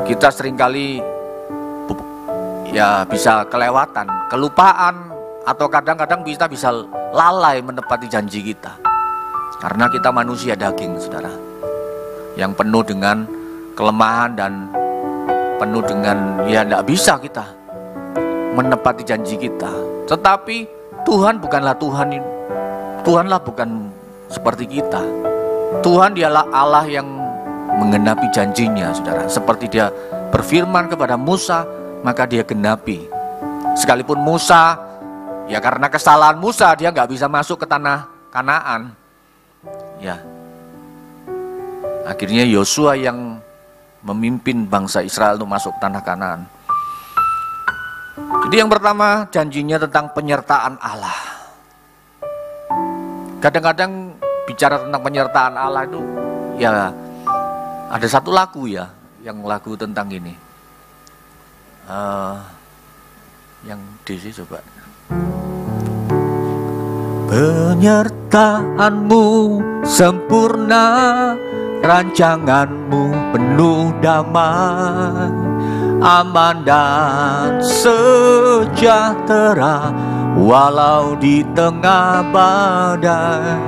Kita seringkali ya bisa kelewatan, kelupaan, atau kadang-kadang kita bisa lalai menepati janji kita. Karena kita manusia daging, saudara, yang penuh dengan kelemahan dan penuh dengan ya tidak bisa kita menepati janji kita. Tetapi Tuhan bukanlah Tuhanlah bukan seperti kita. Tuhan dialah Allah yang menggenapi janjinya, saudara. Seperti dia berfirman kepada Musa, maka dia genapi. Sekalipun Musa Ya karena kesalahan Musa dia nggak bisa masuk ke tanah Kanaan. Ya. Akhirnya Yosua yang memimpin bangsa Israel untuk masuk ke tanah Kanaan. Jadi yang pertama janjinya tentang penyertaan Allah. Kadang-kadang bicara tentang penyertaan Allah itu ya ada satu lagu ya, yang lagu tentang ini. Yang DC coba. Penyertaanmu sempurna, rancanganmu penuh damai, aman dan sejahtera, walau di tengah badai.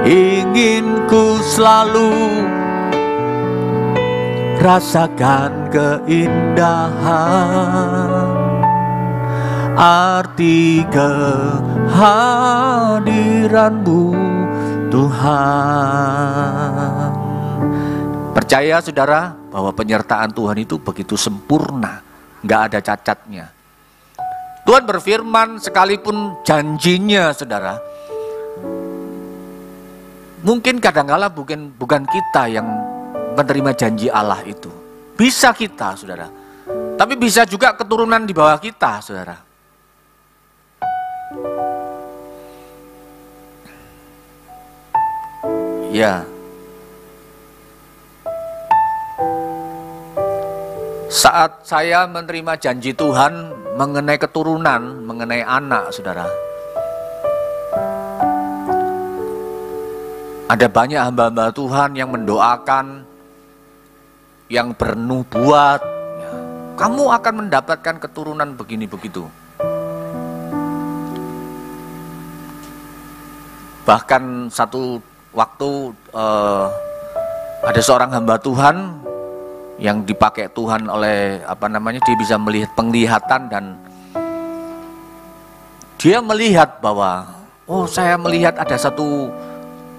Ingin ku selalu rasakan keindahan, arti kehadiranmu Tuhan. Percaya saudara bahwa penyertaan Tuhan itu begitu sempurna, nggak ada cacatnya. Tuhan berfirman sekalipun janjinya saudara, mungkin kadang-kala bukan kita yang menerima janji Allah itu. Bisa kita saudara, tapi bisa juga keturunan di bawah kita saudara. Ya. Saat saya menerima janji Tuhan mengenai keturunan, mengenai anak, saudara, ada banyak hamba-hamba Tuhan yang mendoakan, yang bernubuat, ya, kamu akan mendapatkan keturunan begini begitu. Bahkan satu waktu ada seorang hamba Tuhan yang dipakai Tuhan oleh dia bisa melihat penglihatan, dan dia melihat bahwa saya melihat ada satu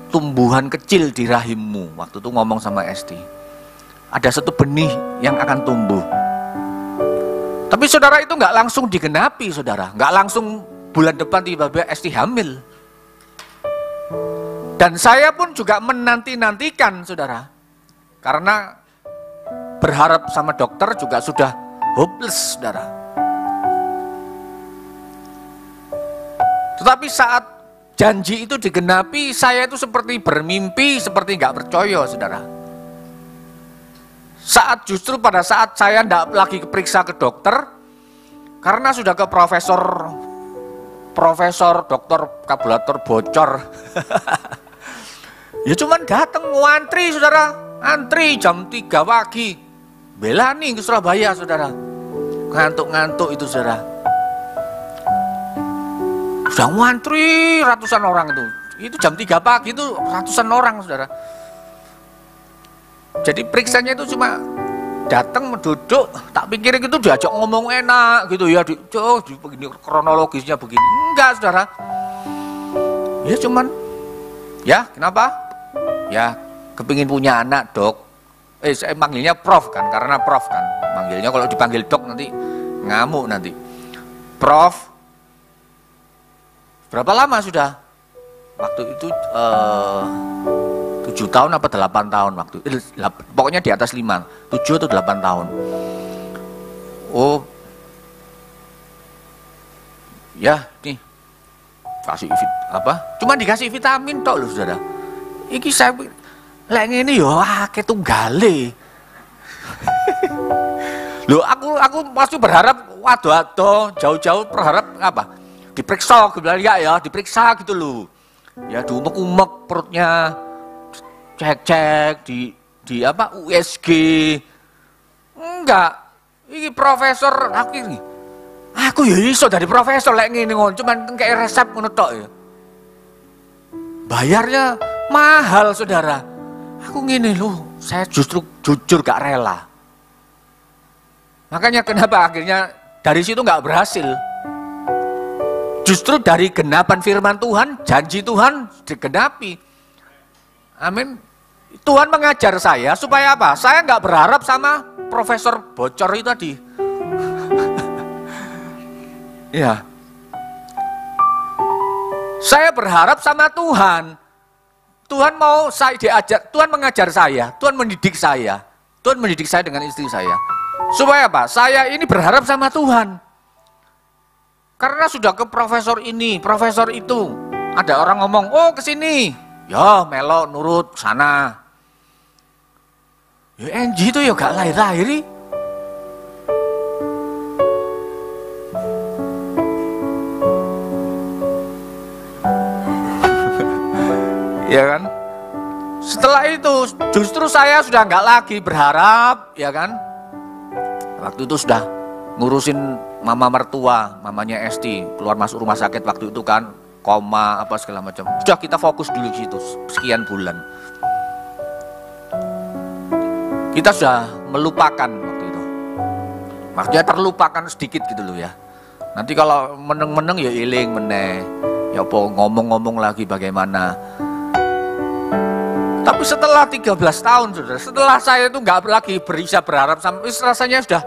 tumbuhan kecil di rahimmu. Waktu itu ngomong sama Esti, ada satu benih yang akan tumbuh. Tapi saudara, itu nggak langsung digenapi saudara, nggak langsung bulan depan tiba-tiba Esti hamil. Dan saya pun juga menanti-nantikan saudara, karena berharap sama dokter juga sudah hopeless saudara. Tetapi saat janji itu digenapi, saya itu seperti bermimpi, seperti nggak percaya saudara. Justru pada saat saya nggak lagi periksa ke dokter, karena sudah ke profesor dokter kabulator bocor. Ya cuman datang ngantri saudara, antri jam 3 pagi, belani ke Surabaya saudara, ngantuk-ngantuk itu saudara. Sudah ngantri ratusan orang itu jam 3 pagi itu ratusan orang saudara. Jadi periksanya itu cuma datang duduk, tak pikirin itu diajak ngomong enak gitu ya, begini kronologisnya begini, enggak saudara. Ya cuman, ya kenapa? Ya kepingin punya anak dok. Saya manggilnya Prof kan, karena Prof kan manggilnya, kalau dipanggil dok nanti ngamuk nanti. Prof, berapa lama sudah? Waktu itu 7 tahun apa 8 tahun waktu itu, pokoknya di atas 5, 7 atau 8 tahun. Oh ya nih, kasih cuma dikasih vitamin tok loh saudara. Iki saya lek ngene yo akeh tunggale. Loh aku pasti berharap waduh jauh-jauh berharap diperiksa ya, diperiksa gitu loh. Ya diumek-umek perutnya, cek di USG. Enggak. Iki profesor aku ya iso dari profesor lek ngene ngono, cuman kayak resep ngono tok ya. Bayarnya mahal saudara. Aku ngene loh, saya justru jujur gak rela. Makanya kenapa akhirnya dari situ gak berhasil. Justru dari genapan firman Tuhan, janji Tuhan digenapi. Amin. Tuhan mengajar saya supaya apa? Saya gak berharap sama profesor bocor itu tadi. Ya. Saya berharap sama Tuhan. Tuhan mau saya diajar, Tuhan mengajar saya, Tuhan mendidik saya. Tuhan mendidik saya dengan istri saya. Supaya apa? Saya ini berharap sama Tuhan. Karena sudah ke profesor ini, profesor itu. Ada orang ngomong, oh kesini. Ya melo nurut sana. Ya Angie itu ya gak lahir-lahir. Ya kan? Setelah itu justru saya sudah nggak lagi berharap, ya kan? Waktu itu sudah ngurusin mama mertua, mamanya Esti, keluar masuk rumah sakit waktu itu kan, koma apa segala macam. Sudah kita fokus dulu di situ sekian bulan. Kita sudah melupakan waktu itu. Maksudnya terlupakan sedikit gitu loh ya. Nanti kalau meneng-meneng ya iling meneh. Ya apa ngomong-ngomong lagi bagaimana. Tapi setelah 13 tahun saudara, setelah saya itu nggak lagi bisa berharap, rasanya sudah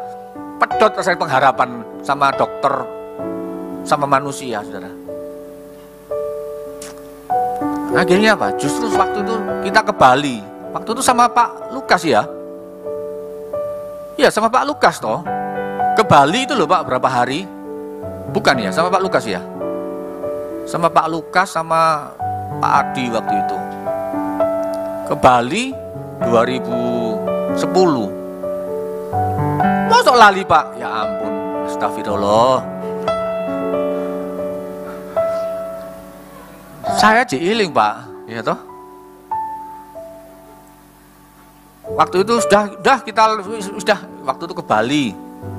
pedot rasanya pengharapan sama dokter, sama manusia saudara. Akhirnya apa? Justru waktu itu kita ke Bali, waktu itu sama Pak Lukas ya. Iya sama Pak Lukas toh. Ke Bali itu loh Pak, berapa hari? Bukan ya, sama Pak Lukas ya. Sama Pak Lukas sama Pak Adi waktu itu. Ke Bali 2010. Masuk lali Pak? Ya ampun, astagfirullah. Saya jiiling Pak, ya toh. Waktu itu sudah waktu itu ke Bali.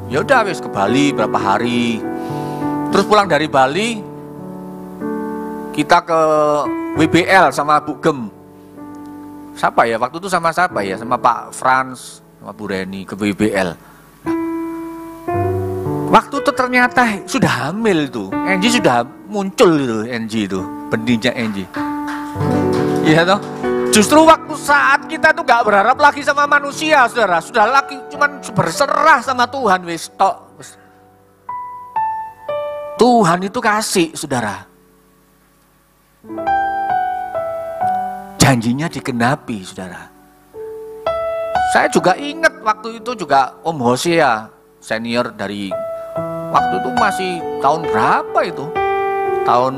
Ya udah wis ke Bali berapa hari. Terus pulang dari Bali kita ke WBL sama Bu Gem. Siapa ya? Waktu itu sama siapa ya? Sama Pak Frans, sama Bu Reni ke WBL. Nah, waktu itu ternyata sudah hamil itu. Angie sudah muncul itu, Angie itu, benihnya Angie. Iya toh? Justru waktu saat kita tuh gak berharap lagi sama manusia, saudara. Sudah lagi cuman berserah sama Tuhan, wis tok. Tuhan itu kasih, saudara. Janjinya digenapi, saudara. Saya juga ingat waktu itu juga Om Hosea, senior dari waktu itu masih tahun berapa itu? Tahun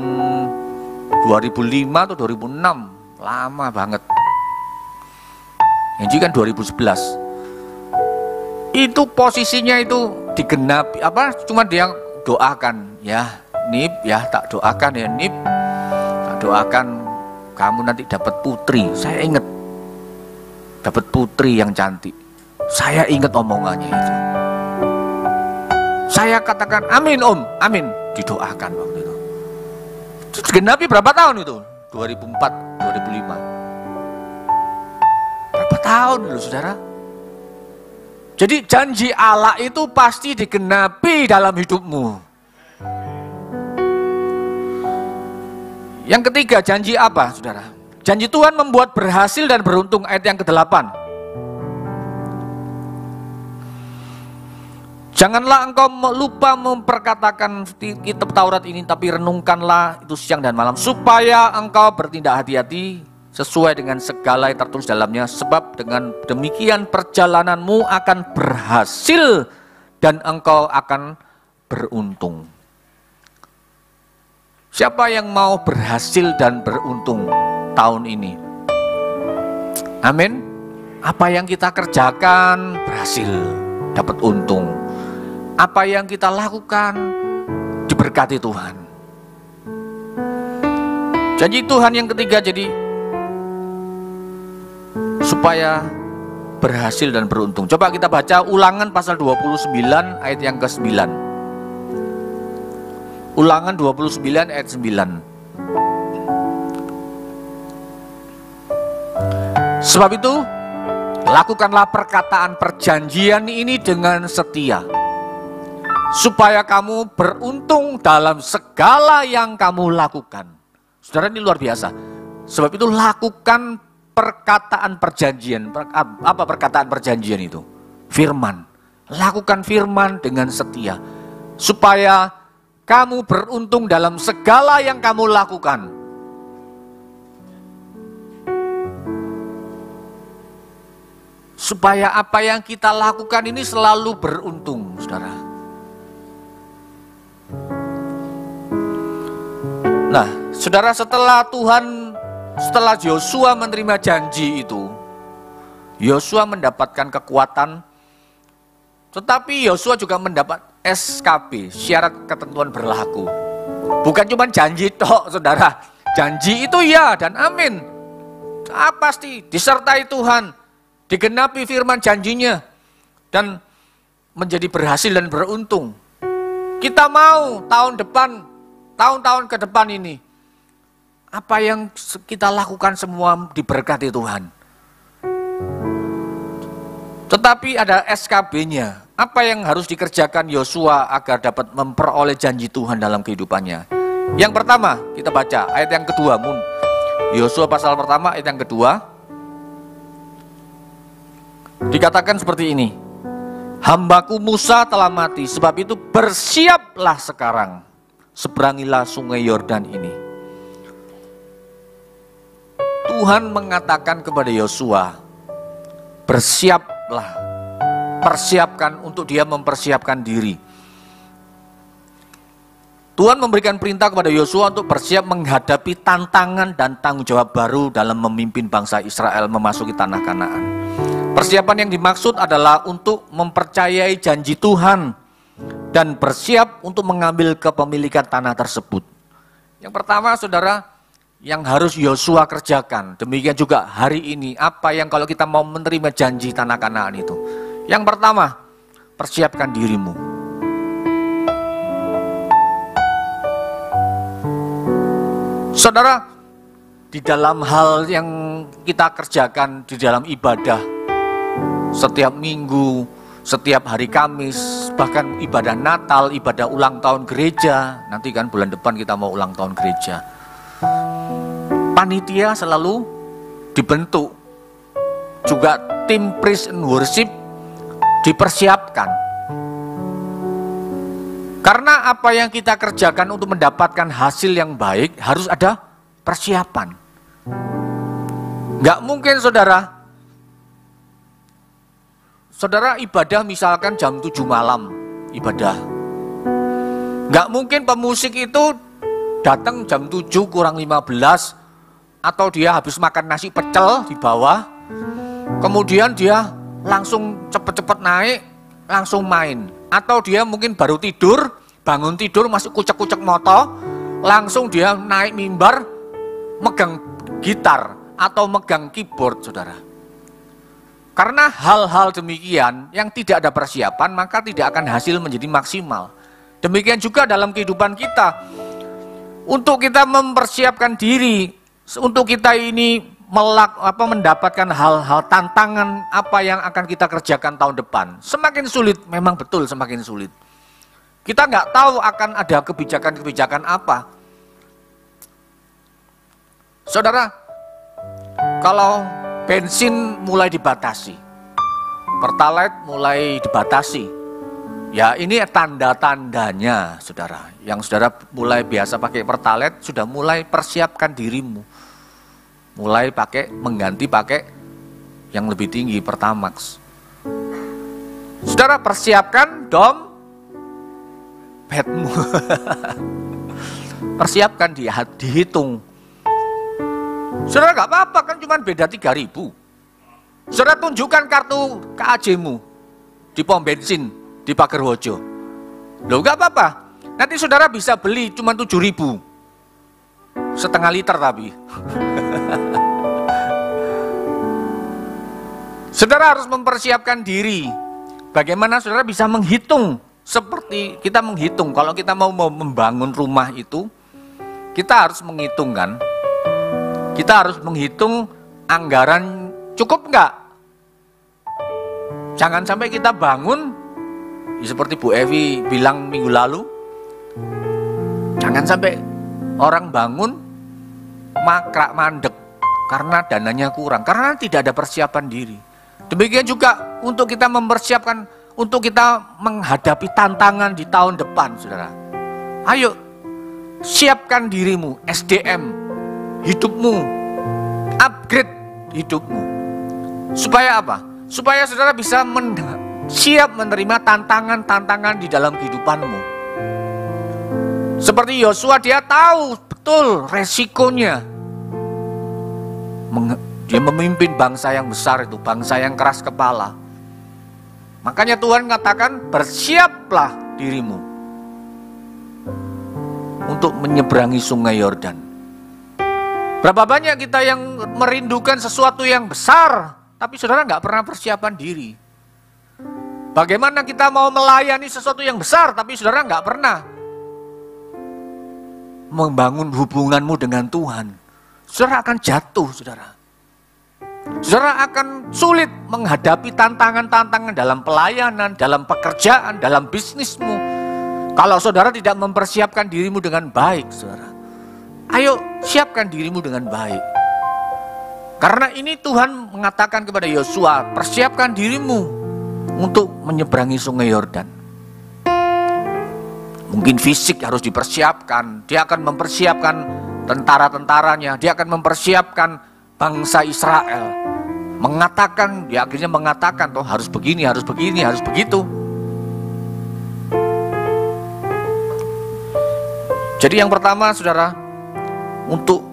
2005 atau 2006, lama banget. Yang kan 2011. Itu posisinya itu digenapi, apa? Cuma dia doakan, ya Nip, ya tak doakan ya Nip, tak doakan. Kamu nanti dapat putri. Saya ingat dapat putri yang cantik. Saya ingat omongannya itu. Saya katakan amin Om, amin. Didoakan waktu itu. Genapi berapa tahun itu? 2004, 2005. Berapa tahun loh saudara? Jadi janji Allah itu pasti digenapi dalam hidupmu. Yang ketiga, janji apa, saudara? Janji Tuhan membuat berhasil dan beruntung, ayat yang ke-8. Janganlah engkau lupa memperkatakan kitab Taurat ini, tapi renungkanlah itu siang dan malam, supaya engkau bertindak hati-hati sesuai dengan segala yang tertulis dalamnya, sebab dengan demikian perjalananmu akan berhasil dan engkau akan beruntung. Siapa yang mau berhasil dan beruntung tahun ini? Amin. Apa yang kita kerjakan berhasil, dapat untung. Apa yang kita lakukan diberkati Tuhan. Janji Tuhan yang ketiga jadi supaya berhasil dan beruntung. Coba kita baca Ulangan pasal 29 ayat yang ke-9. Ulangan 29 ayat 9. Sebab itu, lakukanlah perkataan perjanjian ini dengan setia, supaya kamu beruntung dalam segala yang kamu lakukan. Saudara, ini luar biasa. Sebab itu lakukan perkataan perjanjian. Apa perkataan perjanjian itu? Firman. Lakukan firman dengan setia, supaya kamu beruntung dalam segala yang kamu lakukan. supaya apa yang kita lakukan ini selalu beruntung, saudara. Nah, saudara, setelah Yosua menerima janji itu, Yosua mendapatkan kekuatan, tetapi Yosua juga mendapat SKB, syarat ketentuan berlaku. Bukan cuma janji tok, saudara. Janji itu ya dan amin. Pasti disertai Tuhan, digenapi firman janjinya, dan menjadi berhasil dan beruntung. Kita mau tahun depan, tahun-tahun ke depan ini, apa yang kita lakukan semua diberkati Tuhan. Tetapi ada SKB-nya. Apa yang harus dikerjakan Yosua agar dapat memperoleh janji Tuhan dalam kehidupannya? Yang pertama, kita baca ayat yang kedua. Yosua pasal pertama ayat yang kedua. Dikatakan seperti ini. Hambaku Musa telah mati, sebab itu bersiaplah sekarang. Seberangilah sungai Yordan ini. Tuhan mengatakan kepada Yosua, bersiaplah, persiapkan untuk dia mempersiapkan diri. Tuhan memberikan perintah kepada Yosua untuk bersiap menghadapi tantangan dan tanggung jawab baru dalam memimpin bangsa Israel memasuki tanah Kanaan. Persiapan yang dimaksud adalah untuk mempercayai janji Tuhan dan bersiap untuk mengambil kepemilikan tanah tersebut. Yang pertama, saudara, yang harus Yosua kerjakan, demikian juga hari ini, apa yang kalau kita mau menerima janji tanah Kanaan itu. Yang pertama, persiapkan dirimu. Saudara, di dalam hal yang kita kerjakan di dalam ibadah, setiap minggu, setiap hari Kamis, bahkan ibadah Natal, ibadah ulang tahun gereja, nanti kan bulan depan kita mau ulang tahun gereja. Panitia selalu dibentuk, juga tim praise and worship dipersiapkan. Karena apa yang kita kerjakan untuk mendapatkan hasil yang baik harus ada persiapan. Nggak mungkin saudara ibadah misalkan jam 7 malam ibadah. Nggak mungkin pemusik itu datang jam 7 kurang 15, atau dia habis makan nasi pecel di bawah, kemudian dia langsung cepet-cepet naik, langsung main. Atau dia mungkin baru tidur, bangun tidur masih kucek-kucek moto, langsung dia naik mimbar, megang gitar atau megang keyboard, saudara. Karena hal-hal demikian yang tidak ada persiapan, maka tidak akan hasil menjadi maksimal. Demikian juga dalam kehidupan kita. Untuk kita mempersiapkan diri, untuk kita ini mendapatkan hal-hal tantangan apa yang akan kita kerjakan tahun depan. Semakin sulit, memang betul semakin sulit. Kita nggak tahu akan ada kebijakan-kebijakan apa. Saudara, kalau bensin mulai dibatasi, Pertalite mulai dibatasi, ya ini tanda-tandanya, saudara. Yang saudara mulai biasa pakai Pertalite, sudah mulai persiapkan dirimu. Mulai mengganti pakai yang lebih tinggi, Pertamax. Saudara persiapkan dompetmu. Persiapkan dihitung. Saudara nggak apa-apa, kan cuma beda 3.000. Saudara tunjukkan kartu KAJ-mu di pom bensin di Pagerwojo. Loh nggak apa-apa. Nanti saudara bisa beli cuma 7.000. Setengah liter tapi. Saudara harus mempersiapkan diri. Bagaimana saudara bisa menghitung, seperti kita menghitung kalau kita mau membangun rumah itu, kita harus menghitung kan. Kita harus menghitung anggaran cukup enggak. Jangan sampai kita bangun seperti Bu Evi bilang minggu lalu, jangan sampai orang bangun makrak mandek karena dananya kurang, karena tidak ada persiapan diri. Demikian juga untuk kita mempersiapkan, untuk kita menghadapi tantangan di tahun depan, saudara. Ayo, siapkan dirimu, SDM, hidupmu, upgrade hidupmu. Supaya apa? supaya saudara bisa siap menerima tantangan-tantangan di dalam kehidupanmu. Seperti Yosua, dia tahu betul resikonya. Dia memimpin bangsa yang besar itu, bangsa yang keras kepala. Makanya Tuhan katakan, bersiaplah dirimu untuk menyeberangi sungai Yordan. Berapa banyak kita yang merindukan sesuatu yang besar, tapi saudara nggak pernah persiapan diri. Bagaimana kita mau melayani sesuatu yang besar, tapi saudara nggak pernah membangun hubunganmu dengan Tuhan. Saudara akan jatuh, saudara. Saudara akan sulit menghadapi tantangan-tantangan dalam pelayanan, dalam pekerjaan, dalam bisnismu. Kalau saudara tidak mempersiapkan dirimu dengan baik, saudara. Ayo siapkan dirimu dengan baik. Karena ini Tuhan mengatakan kepada Yosua, persiapkan dirimu untuk menyeberangi sungai Yordan. Mungkin fisik harus dipersiapkan. Dia akan mempersiapkan tentara-tentaranya. Dia akan mempersiapkan bangsa Israel. Dia akhirnya mengatakan, toh harus begini, harus begini, harus begitu. Jadi yang pertama, saudara, untuk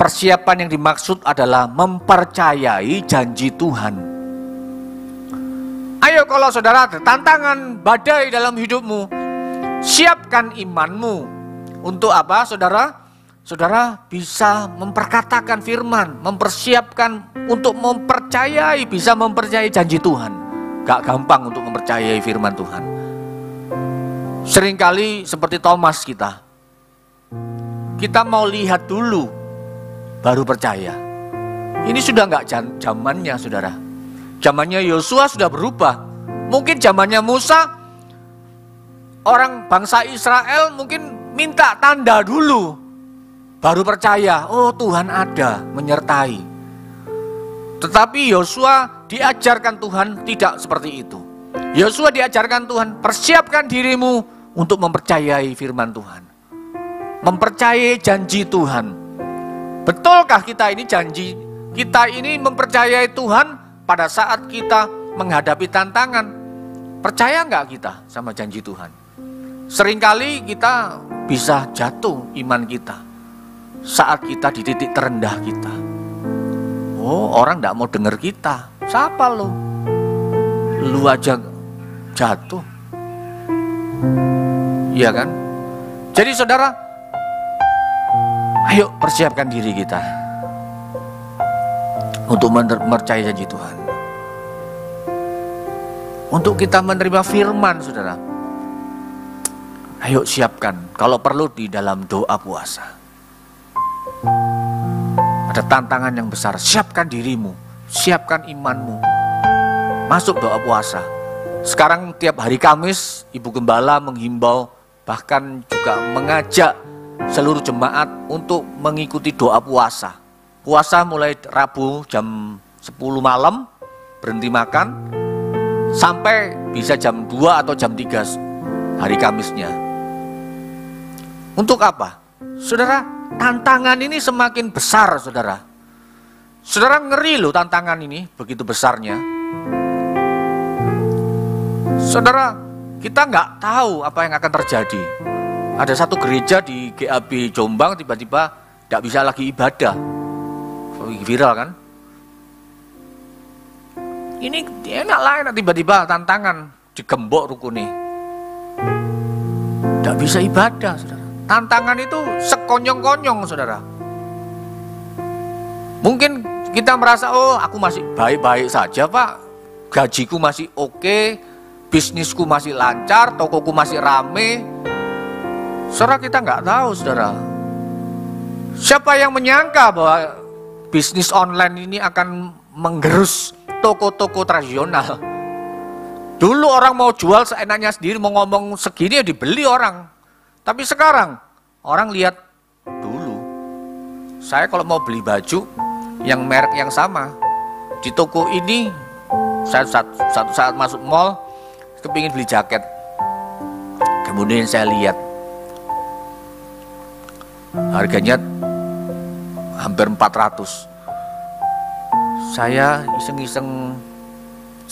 persiapan yang dimaksud adalah mempercayai janji Tuhan. Ayo kalau saudara ada tantangan badai dalam hidupmu, siapkan imanmu. Untuk apa, saudara? Saudara bisa memperkatakan firman, mempersiapkan untuk bisa mempercayai janji Tuhan. Gak gampang untuk mempercayai firman Tuhan. Seringkali seperti Thomas kita mau lihat dulu, baru percaya. Ini sudah gak zamannya, saudara. Zamannya Yosua sudah berubah. Mungkin zamannya Musa, orang bangsa Israel mungkin minta tanda dulu, baru percaya, oh Tuhan ada, menyertai. Tetapi Yosua diajarkan Tuhan tidak seperti itu. Yosua diajarkan Tuhan, persiapkan dirimu untuk mempercayai firman Tuhan. Mempercayai janji Tuhan. Betulkah kita ini mempercayai Tuhan pada saat kita menghadapi tantangan? Percaya nggak kita sama janji Tuhan? Seringkali kita bisa jatuh iman kita saat kita di titik terendah kita. Oh, orang nggak mau dengar kita. Siapa lo? Lu aja jatuh. Iya kan? Jadi saudara, ayo persiapkan diri kita untuk mempercayai janji Tuhan. Untuk kita menerima firman, saudara, ayo siapkan. Kalau perlu di dalam doa puasa. Ada tantangan yang besar, siapkan dirimu, siapkan imanmu. Masuk doa puasa. Sekarang tiap hari Kamis, Ibu Gembala menghimbau, bahkan juga mengajak seluruh jemaat untuk mengikuti doa puasa. Puasa mulai Rabu jam 10 malam, berhenti makan, sampai bisa jam 2 atau jam 3 hari Kamisnya. Untuk apa? Saudara, tantangan ini semakin besar, saudara. Saudara ngeri loh tantangan ini, begitu besarnya. Saudara, kita nggak tahu apa yang akan terjadi. Ada satu gereja di GAB Jombang tiba-tiba nggak bisa lagi ibadah. Viral kan? Ini enak lah, tiba-tiba tantangan digembok rukunnya. Nggak bisa ibadah, saudara. Tantangan itu sekonyong-konyong, saudara. Mungkin kita merasa, oh aku masih baik-baik saja pak, gajiku masih oke, bisnisku masih lancar, tokoku masih rame. Saudara, kita nggak tahu, saudara. Siapa yang menyangka bahwa bisnis online ini akan menggerus toko-toko tradisional? Dulu orang mau jual seenaknya sendiri, mau ngomong segini ya dibeli orang. Tapi sekarang orang lihat dulu. Saya kalau mau beli baju yang merek yang sama di toko ini, saya satu saat masuk mall kepingin beli jaket. Kemudian saya lihat harganya hampir 400. Saya iseng-iseng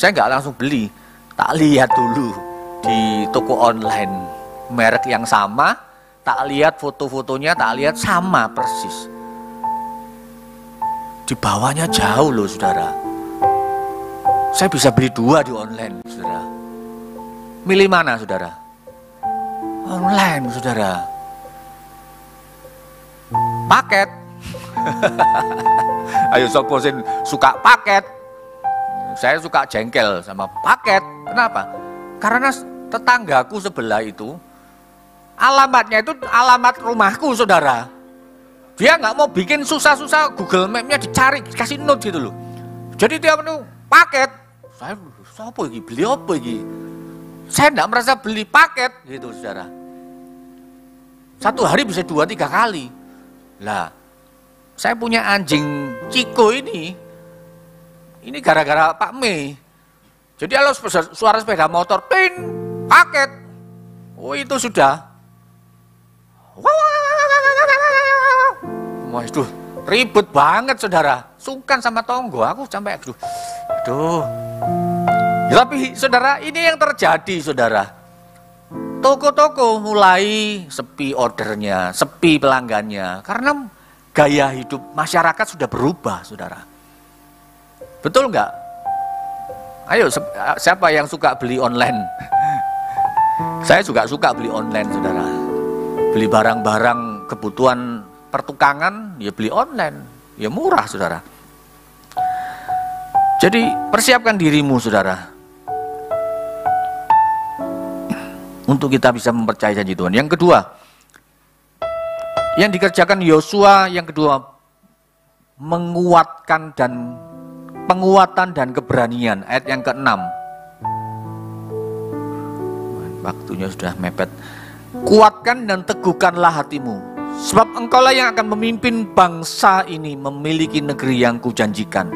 Saya nggak langsung beli, tak lihat dulu di toko online merek yang sama, tak lihat foto-fotonya, tak lihat sama persis. Di bawahnya jauh loh saudara. Saya bisa beli 2 di online saudara. Milih mana saudara? Online saudara. Paket. Ayo sopo sing suka paket. Saya suka jengkel sama paket. Kenapa? Karena tetanggaku sebelah itu alamatnya itu alamat rumahku saudara. Dia nggak mau bikin susah-susah, Google Map-nya dicari, kasih note gitu loh. Jadi dia penuh paket. Saya apa ini? Beli apa ini? Saya nggak merasa beli paket gitu saudara. Satu hari bisa 2-3 kali. Lah, saya punya anjing Ciko ini gara-gara Pak Mei. Jadi kalau suara sepeda motor, tin, paket. Oh itu sudah. Waduh, ribet banget saudara. Sungkan sama tonggo, aku sampai aduh. Ya, tapi saudara, ini yang terjadi saudara. Toko-toko mulai sepi ordernya, sepi pelanggannya. Karena gaya hidup masyarakat sudah berubah saudara. Betul nggak? Ayo, siapa yang suka beli online? Saya juga suka beli online saudara. Beli barang-barang kebutuhan pertukangan, ya beli online. Ya murah saudara. Jadi persiapkan dirimu saudara. Untuk kita bisa mempercayai janji Tuhan. Yang kedua, yang dikerjakan Yosua, yang kedua, penguatan dan keberanian. Ayat yang ke-6. Waktunya sudah mepet. Kuatkan dan teguhkanlah hatimu, sebab engkaulah yang akan memimpin bangsa ini memiliki negeri yang kujanjikan,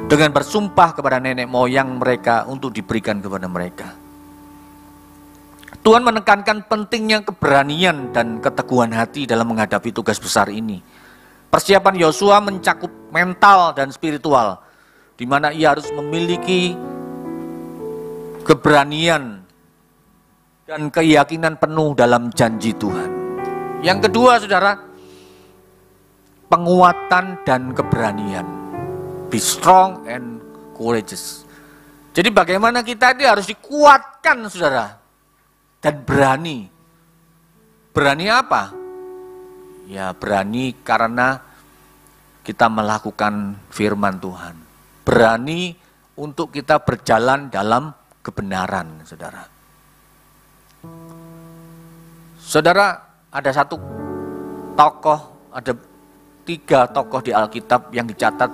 dengan bersumpah kepada nenek moyang mereka untuk diberikan kepada mereka. Tuhan menekankan pentingnya keberanian dan keteguhan hati dalam menghadapi tugas besar ini. Persiapan Yosua mencakup mental dan spiritual, di mana ia harus memiliki keberanian dan keyakinan penuh dalam janji Tuhan. Yang kedua saudara, penguatan dan keberanian. Be strong and courageous. Jadi bagaimana kita ini harus dikuatkan saudara. Dan berani. Berani apa? Ya berani karena kita melakukan firman Tuhan. Berani untuk kita berjalan dalam kebenaran saudara. Saudara, ada satu tokoh, ada 3 tokoh di Alkitab yang dicatat,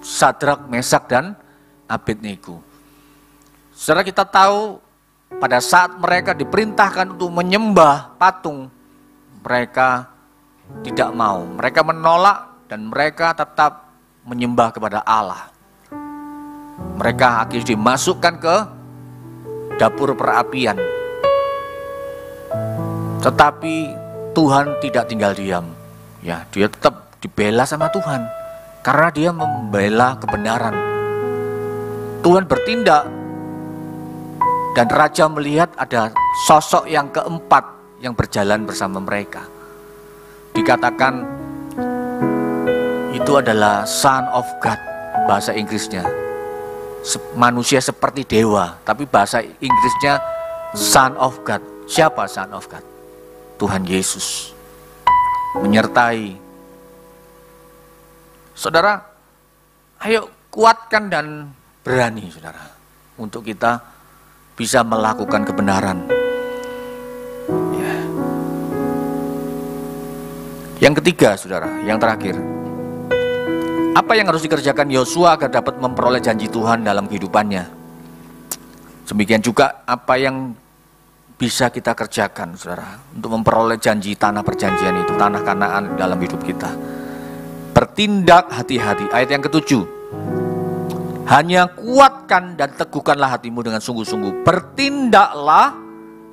Sadrak, Mesak, dan Abednego. Saudara, kita tahu pada saat mereka diperintahkan untuk menyembah patung, mereka tidak mau. Mereka menolak dan mereka tetap menyembah kepada Allah. Mereka akhirnya dimasukkan ke dapur perapian. Tetapi Tuhan tidak tinggal diam. Ya, dia tetap dibela sama Tuhan karena dia membela kebenaran. Tuhan bertindak dan raja melihat ada sosok yang keempat yang berjalan bersama mereka. Dikatakan itu adalah Son of God, bahasa Inggrisnya. Manusia seperti dewa, tapi bahasa Inggrisnya Son of God. Siapa Son of God? Tuhan Yesus menyertai. Saudara, ayo kuatkan dan berani saudara untuk kita bisa melakukan kebenaran. Ya. Yang ketiga saudara, yang terakhir, apa yang harus dikerjakan Yosua agar dapat memperoleh janji Tuhan dalam kehidupannya? Demikian juga apa yang bisa kita kerjakan saudara untuk memperoleh janji tanah perjanjian itu, tanah Kanaan dalam hidup kita. Bertindak hati-hati. Ayat yang ke-7, hanya kuatkan dan teguhkanlah hatimu dengan sungguh-sungguh. Bertindaklah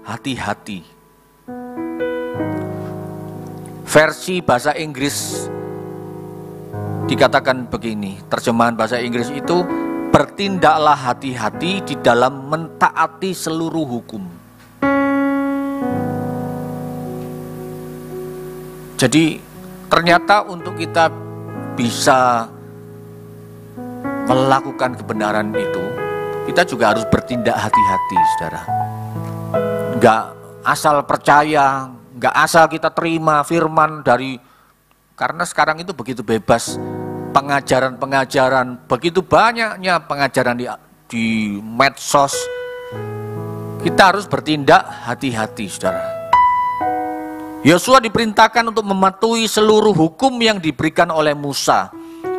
hati-hati. Versi bahasa Inggris dikatakan begini, terjemahan bahasa Inggris itu, bertindaklah hati-hati di dalam mentaati seluruh hukum. Jadi ternyata untuk kita bisa melakukan kebenaran itu, kita juga harus bertindak hati-hati, saudara. Enggak asal percaya, enggak asal kita terima firman dari, karena sekarang itu begitu bebas pengajaran-pengajaran, begitu banyaknya pengajaran di medsos. Kita harus bertindak hati-hati, saudara. Yosua diperintahkan untuk mematuhi seluruh hukum yang diberikan oleh Musa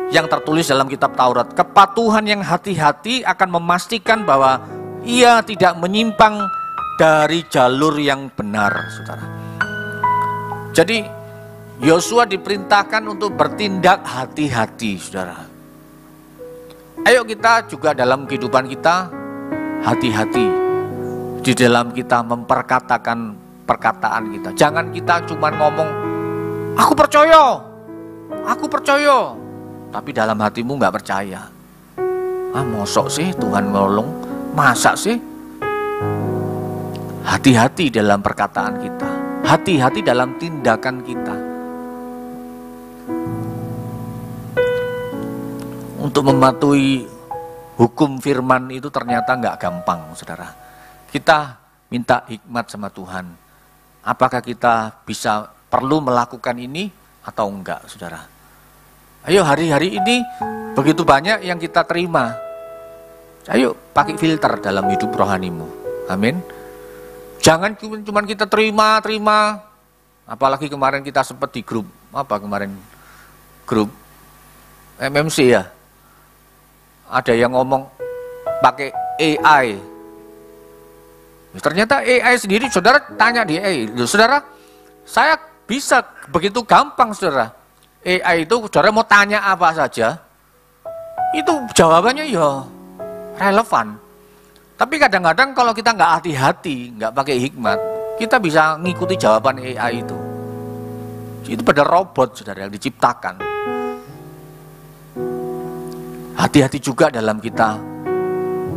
yang tertulis dalam kitab Taurat. Kepatuhan yang hati-hati akan memastikan bahwa ia tidak menyimpang dari jalur yang benar, saudara. Jadi Yosua diperintahkan untuk bertindak hati-hati, saudara. Ayo kita juga dalam kehidupan kita hati-hati di dalam kita memperkatakan perkataan kita. Jangan kita cuma ngomong, aku percaya, tapi dalam hatimu nggak percaya. Mosok sih Tuhan nolong, masa sih? Hati-hati dalam perkataan kita, hati-hati dalam tindakan kita. Untuk mematuhi hukum firman itu ternyata nggak gampang, saudara. Kita minta hikmat sama Tuhan. Apakah kita perlu melakukan ini atau enggak, saudara? Ayo hari-hari ini begitu banyak yang kita terima. Ayo pakai filter dalam hidup rohanimu. Amin. Jangan cuma kita terima. Apalagi kemarin kita sempat di grup, grup MMC ya. Ada yang ngomong pakai AI. Ternyata AI sendiri, saudara tanya di AI, saudara, saya bisa begitu gampang, saudara. AI itu, saudara mau tanya apa saja, itu jawabannya ya relevan. Tapi kadang-kadang kalau kita nggak hati-hati, nggak pakai hikmat, kita bisa ngikuti jawaban AI itu. Itu pada robot, saudara, yang diciptakan. Hati-hati juga dalam kita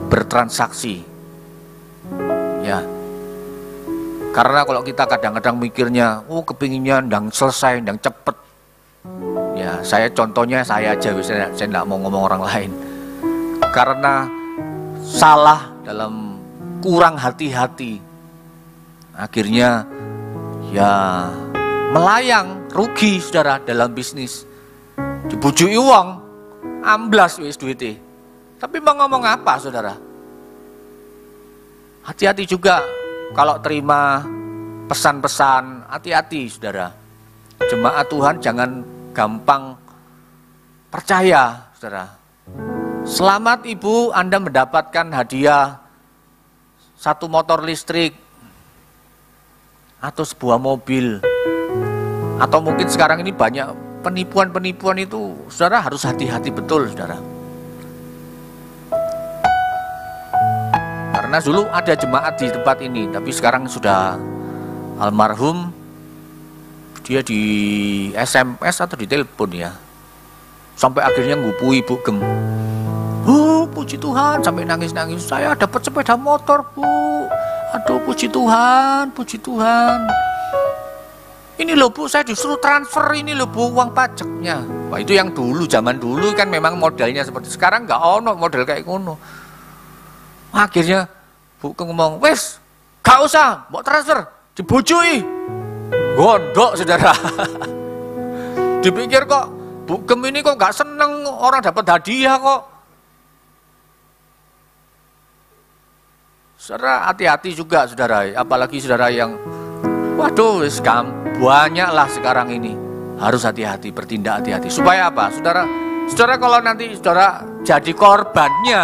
bertransaksi. Ya, karena kalau kita kadang-kadang mikirnya, kepinginnya ndang selesai, ndang cepet. Ya, contohnya saya aja, saya nggak mau ngomong orang lain. Karena salah dalam kurang hati-hati, akhirnya ya melayang, rugi, saudara, dalam bisnis. Dibujui uang, amblas wis duitnya. Tapi mau ngomong apa, saudara? Hati-hati juga kalau terima pesan-pesan, hati-hati, saudara. Jemaat Tuhan jangan gampang percaya, saudara. Selamat Ibu, Anda mendapatkan hadiah 1 motor listrik atau sebuah mobil. Atau mungkin sekarang ini banyak penipuan-penipuan itu, saudara harus hati-hati betul, saudara. Karena dulu ada jemaat di tempat ini, tapi sekarang sudah almarhum. Dia di SMS atau di telepon ya, sampai akhirnya ngupui Bu Gem. Puji Tuhan, sampai nangis-nangis, saya dapat sepeda motor, Bu. Aduh, puji Tuhan, puji Tuhan. Ini loh Bu, saya disuruh transfer ini loh Bu, uang pajaknya. Wah, itu yang dulu, zaman dulu kan memang modelnya seperti sekarang, nggak ono model kayak ngono. Akhirnya Bu ngomong, wes, gak usah, mau transfer, dibujui. Gondok, saudara. Dipikir kok, Bu Gem ini kok gak seneng orang dapat hadiah kok. Saudara, hati-hati juga, saudara. Apalagi saudara yang, waduh, banyaklah sekarang ini. Harus hati-hati, bertindak hati-hati. Supaya apa, saudara? Saudara kalau nanti saudara jadi korbannya,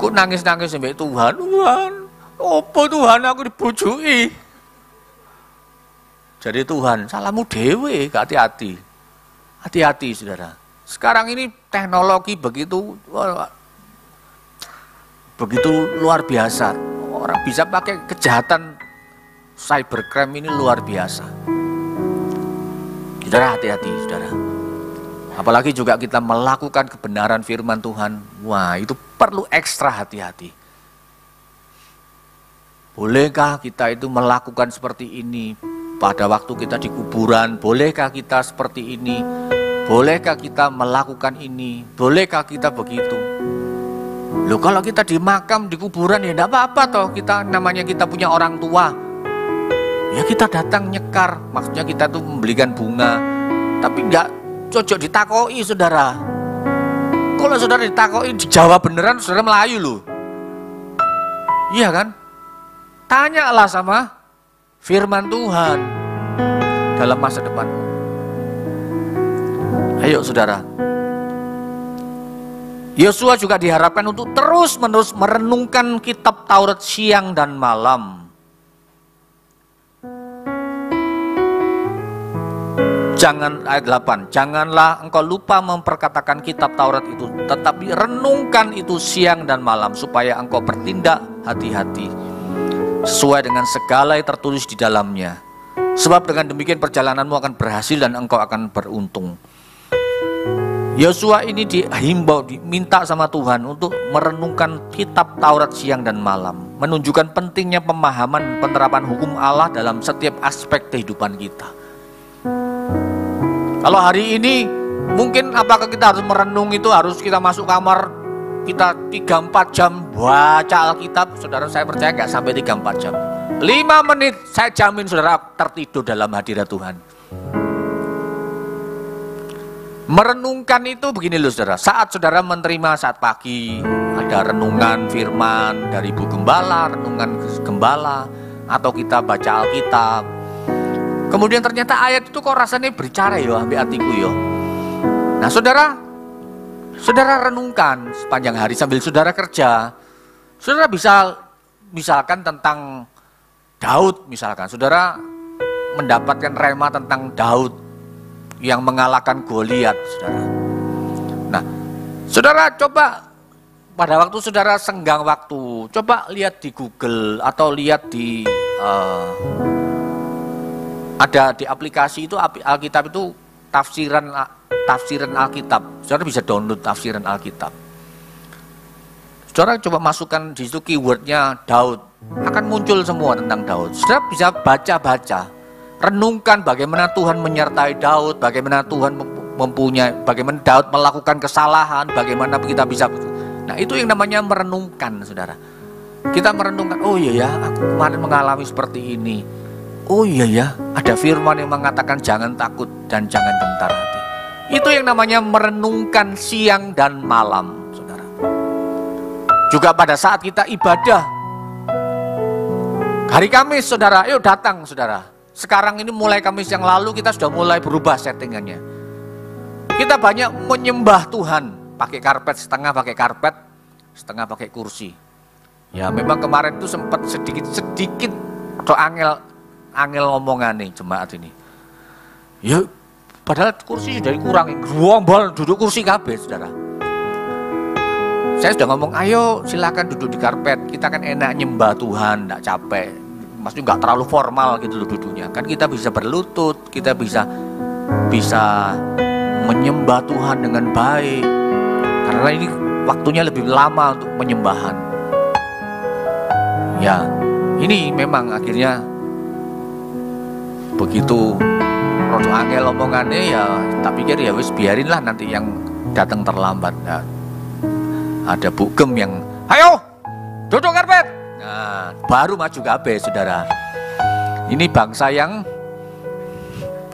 kok nangis-nangis sampai Tuhan, apa Tuhan aku dibujui. Jadi Tuhan, salahmu dewe, hati-hati. Hati-hati, saudara. Sekarang ini teknologi begitu luar biasa. Orang bisa pakai kejahatan cybercrime ini luar biasa. Saudara, hati-hati, saudara. Apalagi juga kita melakukan kebenaran firman Tuhan. Wah, itu perlu ekstra hati-hati. Bolehkah kita itu melakukan seperti ini pada waktu kita di kuburan? Bolehkah kita seperti ini? Bolehkah kita melakukan ini? Bolehkah kita begitu? Loh, kalau kita di makam, di kuburan ya enggak apa-apa toh. Kita namanya kita punya orang tua. Ya kita datang nyekar, maksudnya kita tuh membelikan bunga. Tapi enggak cocok ditakoi, saudara. Kalau saudara ditakoi dijawab beneran, saudara Melayu loh. Iya kan? Tanyalah sama firman Tuhan dalam masa depan. Ayo saudara. Yosua juga diharapkan untuk terus-menerus merenungkan kitab Taurat siang dan malam. Ayat 8, janganlah engkau lupa memperkatakan kitab Taurat itu, tetapi renungkan itu siang dan malam, supaya engkau bertindak hati-hati sesuai dengan segala yang tertulis di dalamnya. Sebab dengan demikian perjalananmu akan berhasil dan engkau akan beruntung. Yosua ini dihimbau, diminta sama Tuhan untuk merenungkan kitab Taurat siang dan malam, menunjukkan pentingnya pemahaman penerapan hukum Allah dalam setiap aspek kehidupan kita. Kalau hari ini mungkin apakah kita harus merenung itu harus kita masuk kamar kita 3-4 jam baca Alkitab? Saudara, saya percaya nggak sampai 3-4 jam. 5 menit saya jamin saudara tertidur dalam hadirat Tuhan. Merenungkan itu begini loh saudara, saat saudara menerima saat pagi ada renungan firman dari Ibu Gembala, renungan Gembala, atau kita baca Alkitab. Kemudian ternyata ayat itu kok rasanya berbicara ya ambil hatiku ya. Nah saudara renungkan sepanjang hari sambil saudara kerja. Saudara bisa misalkan tentang Daud misalkan. Saudara mendapatkan rema tentang Daud yang mengalahkan Goliat, saudara. Nah, saudara coba pada waktu saudara senggang waktu, coba lihat di Google atau lihat di ada di aplikasi itu Alkitab itu tafsiran Alkitab. Saudara bisa download tafsiran Alkitab. Saudara coba masukkan di situ keywordnya Daud, akan muncul semua tentang Daud. Saudara bisa baca-baca, renungkan bagaimana Tuhan menyertai Daud, bagaimana Tuhan bagaimana Daud melakukan kesalahan, bagaimana kita bisa. Nah itu yang namanya merenungkan, saudara. Kita merenungkan, oh iya ya, aku kemarin mengalami seperti ini. Oh iya ya, ada firman yang mengatakan jangan takut dan jangan gentar hati. Itu yang namanya merenungkan siang dan malam, saudara. Juga pada saat kita ibadah, hari Kamis, saudara, yuk datang, saudara. Sekarang ini mulai Kamis yang lalu kita sudah mulai berubah settingannya. Kita banyak menyembah Tuhan, pakai karpet, setengah pakai karpet, setengah pakai kursi. Ya memang kemarin itu sempat sedikit angel omongan nih jemaat ini. Ya padahal kursi sudah dikurangi, gerombol duduk kursi kabeh, saudara. Saya sudah ngomong, ayo silakan duduk di karpet, kita kan enak nyembah Tuhan, enggak capek. Maksudnya enggak terlalu formal gitu loh duduknya. Kan kita bisa berlutut, kita bisa menyembah Tuhan dengan baik. Karena ini waktunya lebih lama untuk penyembahan. Ya, ini memang akhirnya begitu rodo angel omongannya ya, tak pikir ya wis biarinlah nanti yang datang terlambat. Nah, ada Bu Gem yang ayo duduk karpet. Nah, baru maju kabeh, saudara. Ini bangsa yang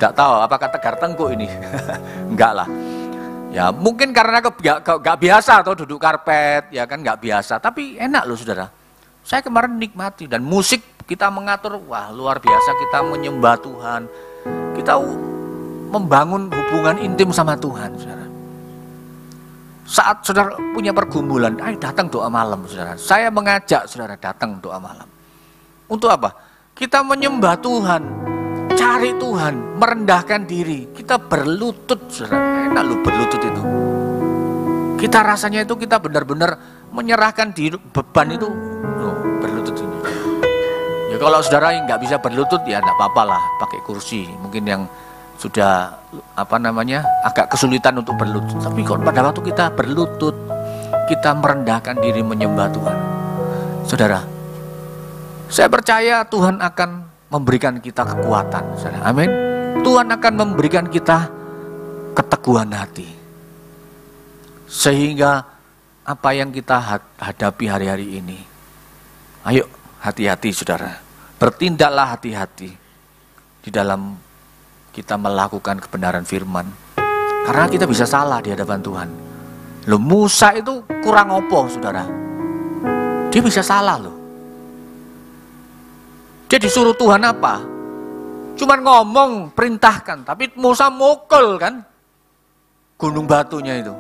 enggak tahu apakah tegar tengkuk ini. Enggak lah. Ya mungkin karena gak biasa atau duduk karpet, ya kan gak biasa. Tapi enak loh, saudara. Saya kemarin nikmati dan musik kita mengatur, wah luar biasa, kita menyembah Tuhan. Kita membangun hubungan intim sama Tuhan, saudara. Saat saudara punya pergumulan, ayo datang doa malam, saudara. Saya mengajak saudara datang doa malam. Untuk apa? Kita menyembah Tuhan, cari Tuhan, merendahkan diri. Kita berlutut, saudara. Enak loh berlutut itu. Kita rasanya itu kita benar-benar menyerahkan diri, beban itu. Berlutut ini. Ya kalau saudara yang nggak bisa berlutut ya enggak apa-apa lah, pakai kursi. Mungkin yang sudah agak kesulitan untuk berlutut. Tapi kalau pada waktu kita berlutut, kita merendahkan diri menyembah Tuhan, saudara, saya percaya Tuhan akan memberikan kita kekuatan, saudara. Amin. Tuhan akan memberikan kita keteguhan hati, sehingga apa yang kita hadapi hari-hari ini, ayo hati-hati saudara, bertindaklah hati-hati di dalam kita melakukan kebenaran firman, karena kita bisa salah di hadapan Tuhan. Loh, Musa itu kurang opo saudara, dia bisa salah loh. Dia disuruh Tuhan apa? Cuman ngomong, perintahkan, tapi Musa mukul kan gunung batunya itu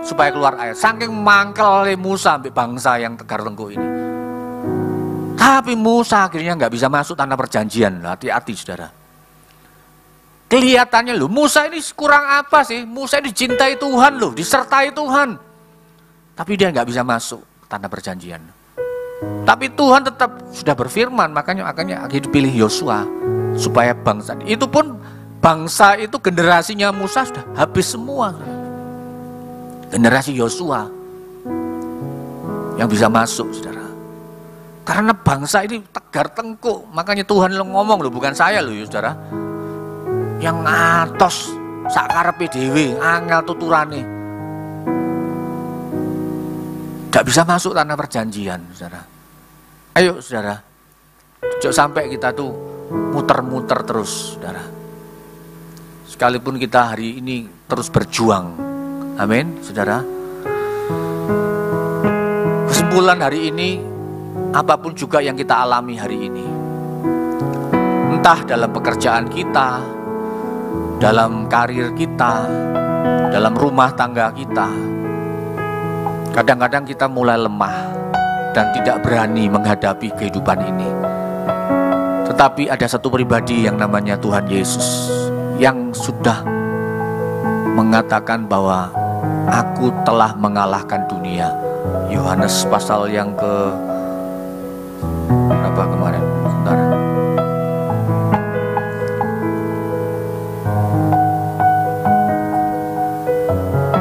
supaya keluar air. Saking mangkel oleh Musa sampai bangsa yang tegar tengkuk ini. Tapi Musa akhirnya nggak bisa masuk tanah perjanjian. Hati-hati saudara. Kelihatannya loh, Musa ini kurang apa sih? Musa dicintai Tuhan loh, disertai Tuhan. Tapi dia nggak bisa masuk tanah perjanjian. Tapi Tuhan tetap sudah berfirman, makanya dipilih Yosua supaya bangsa itu pun, bangsa itu generasinya Musa sudah habis semua. Generasi Yosua yang bisa masuk saudara. Karena bangsa ini tegar tengkuk, makanya Tuhan ngomong loh, bukan saya loh saudara. Yang ngatos sakarepe dhewe, angel tuturane, gak bisa masuk tanah perjanjian saudara. Ayo saudara, jangan sampai kita tuh muter-muter terus saudara. Sekalipun kita hari ini terus berjuang, amin saudara. Kesimpulan hari ini, apapun juga yang kita alami hari ini, entah dalam pekerjaan kita, dalam karir kita, dalam rumah tangga kita, kadang-kadang kita mulai lemah dan tidak berani menghadapi kehidupan ini. Tetapi ada satu pribadi yang namanya Tuhan Yesus yang sudah mengatakan bahwa aku telah mengalahkan dunia. Yohanes pasal yang ke berapa kemarin? Sebentar.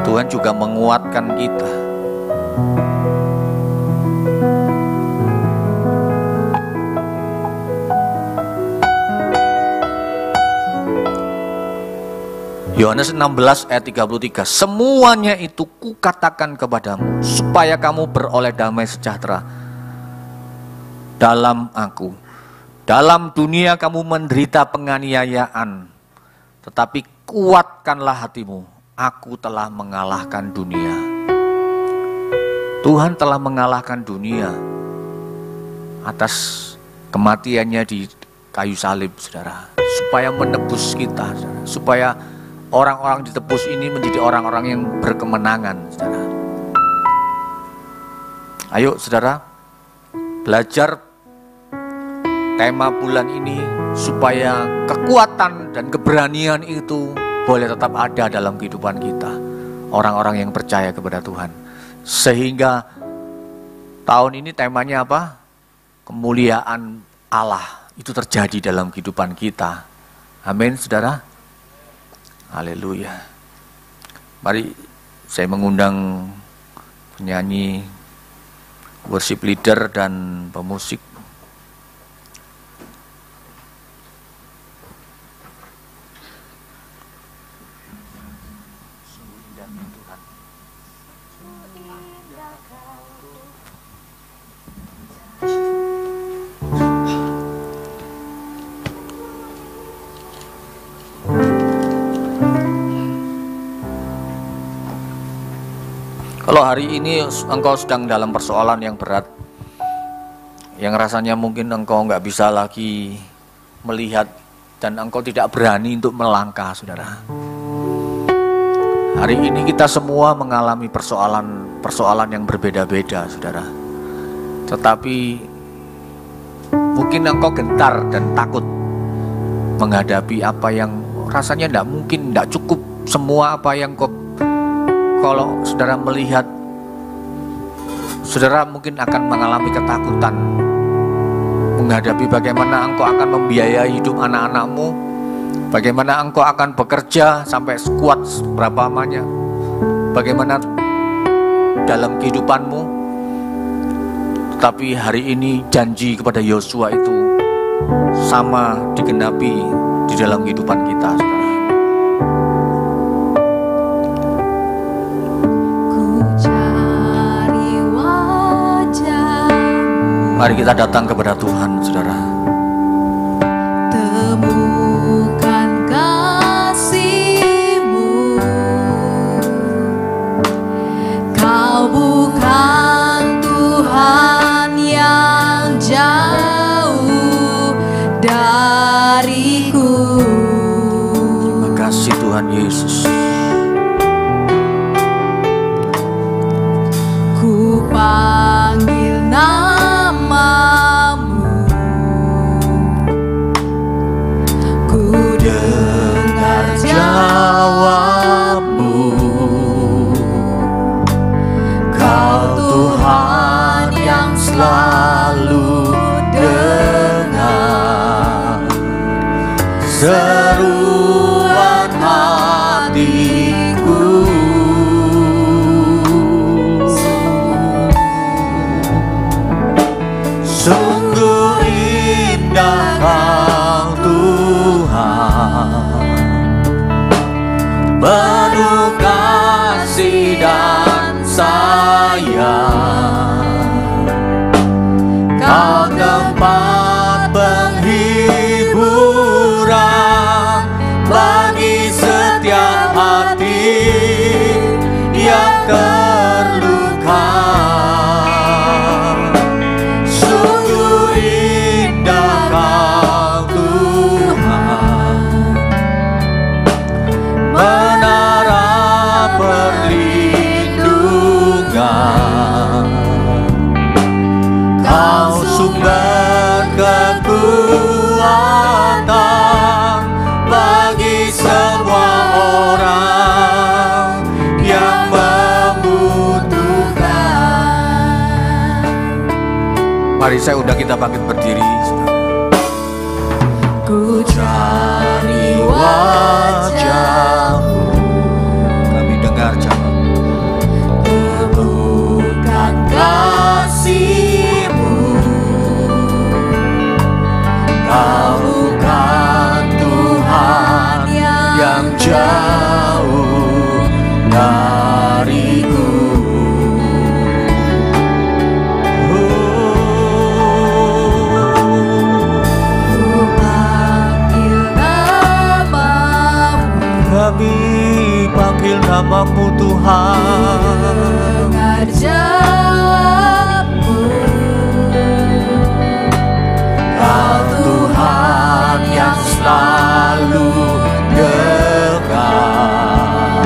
Tuhan juga menguatkan kita. Yohanes 16 ayat 33, semuanya itu kukatakan kepadamu supaya kamu beroleh damai sejahtera dalam aku. Dalam dunia kamu menderita penganiayaan, tetapi kuatkanlah hatimu, aku telah mengalahkan dunia. Tuhan telah mengalahkan dunia atas kematiannya di kayu salib saudara, supaya menebus kita saudara, supaya orang-orang ditebus ini menjadi orang-orang yang berkemenangan saudara. Ayo saudara, belajar tema bulan ini supaya kekuatan dan keberanian itu boleh tetap ada dalam kehidupan kita, orang-orang yang percaya kepada Tuhan. Sehingga tahun ini temanya apa? Kemuliaan Allah itu terjadi dalam kehidupan kita. Amin saudara. Haleluya. Mari saya mengundang penyanyi, worship leader dan pemusik. Kalau hari ini engkau sedang dalam persoalan yang berat, yang rasanya mungkin engkau nggak bisa lagi melihat dan engkau tidak berani untuk melangkah, saudara. Hari ini kita semua mengalami persoalan yang berbeda-beda, saudara. Tetapi mungkin engkau gentar dan takut menghadapi apa yang rasanya tidak mungkin, tidak cukup semua apa yang kau. Kalau saudara melihat, saudara mungkin akan mengalami ketakutan menghadapi bagaimana engkau akan membiayai hidup anak-anakmu, Bagaimana Engkau akan bekerja sampai sekuat berapa lamanya. Bagaimana dalam kehidupanmu. Tapi hari ini janji kepada Yosua itu sama digenapi di dalam kehidupan kita, saudara. Mari kita datang kepada Tuhan, saudara. Temukan kasih-Mu, Kau bukan Tuhan yang jauh dariku. Terima kasih Tuhan Yesus. Ku panggil namamu, ku dengar jawabmu. Kau Tuhan yang selalu dengar seruan hatiku. Sungguh indah Kau Tuhan, penuh kasih dan sayang. Kau tempat penghiburan bagi setiap hati yang terluka. Sungguh indah Kau Tuhan, menara perlindungan. Kau sumber kekuatan bagi semua orang yang membutuhkan. Mari saya undang kita bangkit berdiri, saudara. Ku cari wajah-Mu, kami dengar jawab. Temukan kasih-Mu, Kau bukan Tuhan yang jauh dariku. Ku panggil namamu, kami panggil namamu Tuhan. Dengar jawabmu, Kau Tuhan yang selalu dengar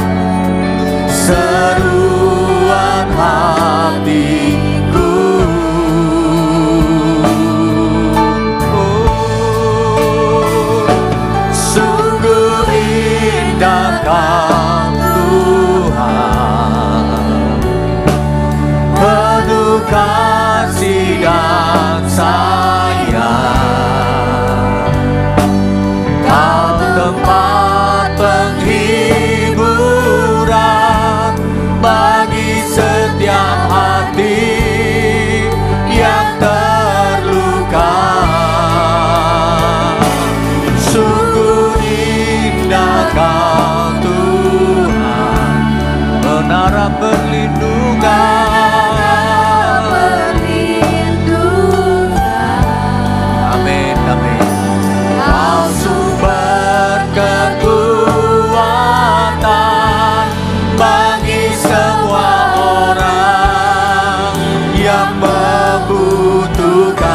seruan hatiku. Sungguh indah Kau Tuhan, penuh kasih dan sayang. Kau tempat penghiburan bagi setiap hati yang terluka. Sungguh indah Kau Tuhan, menara perlindungan. Amin, amin. Kau sumber kekuatan bagi semua orang yang membutuhkan.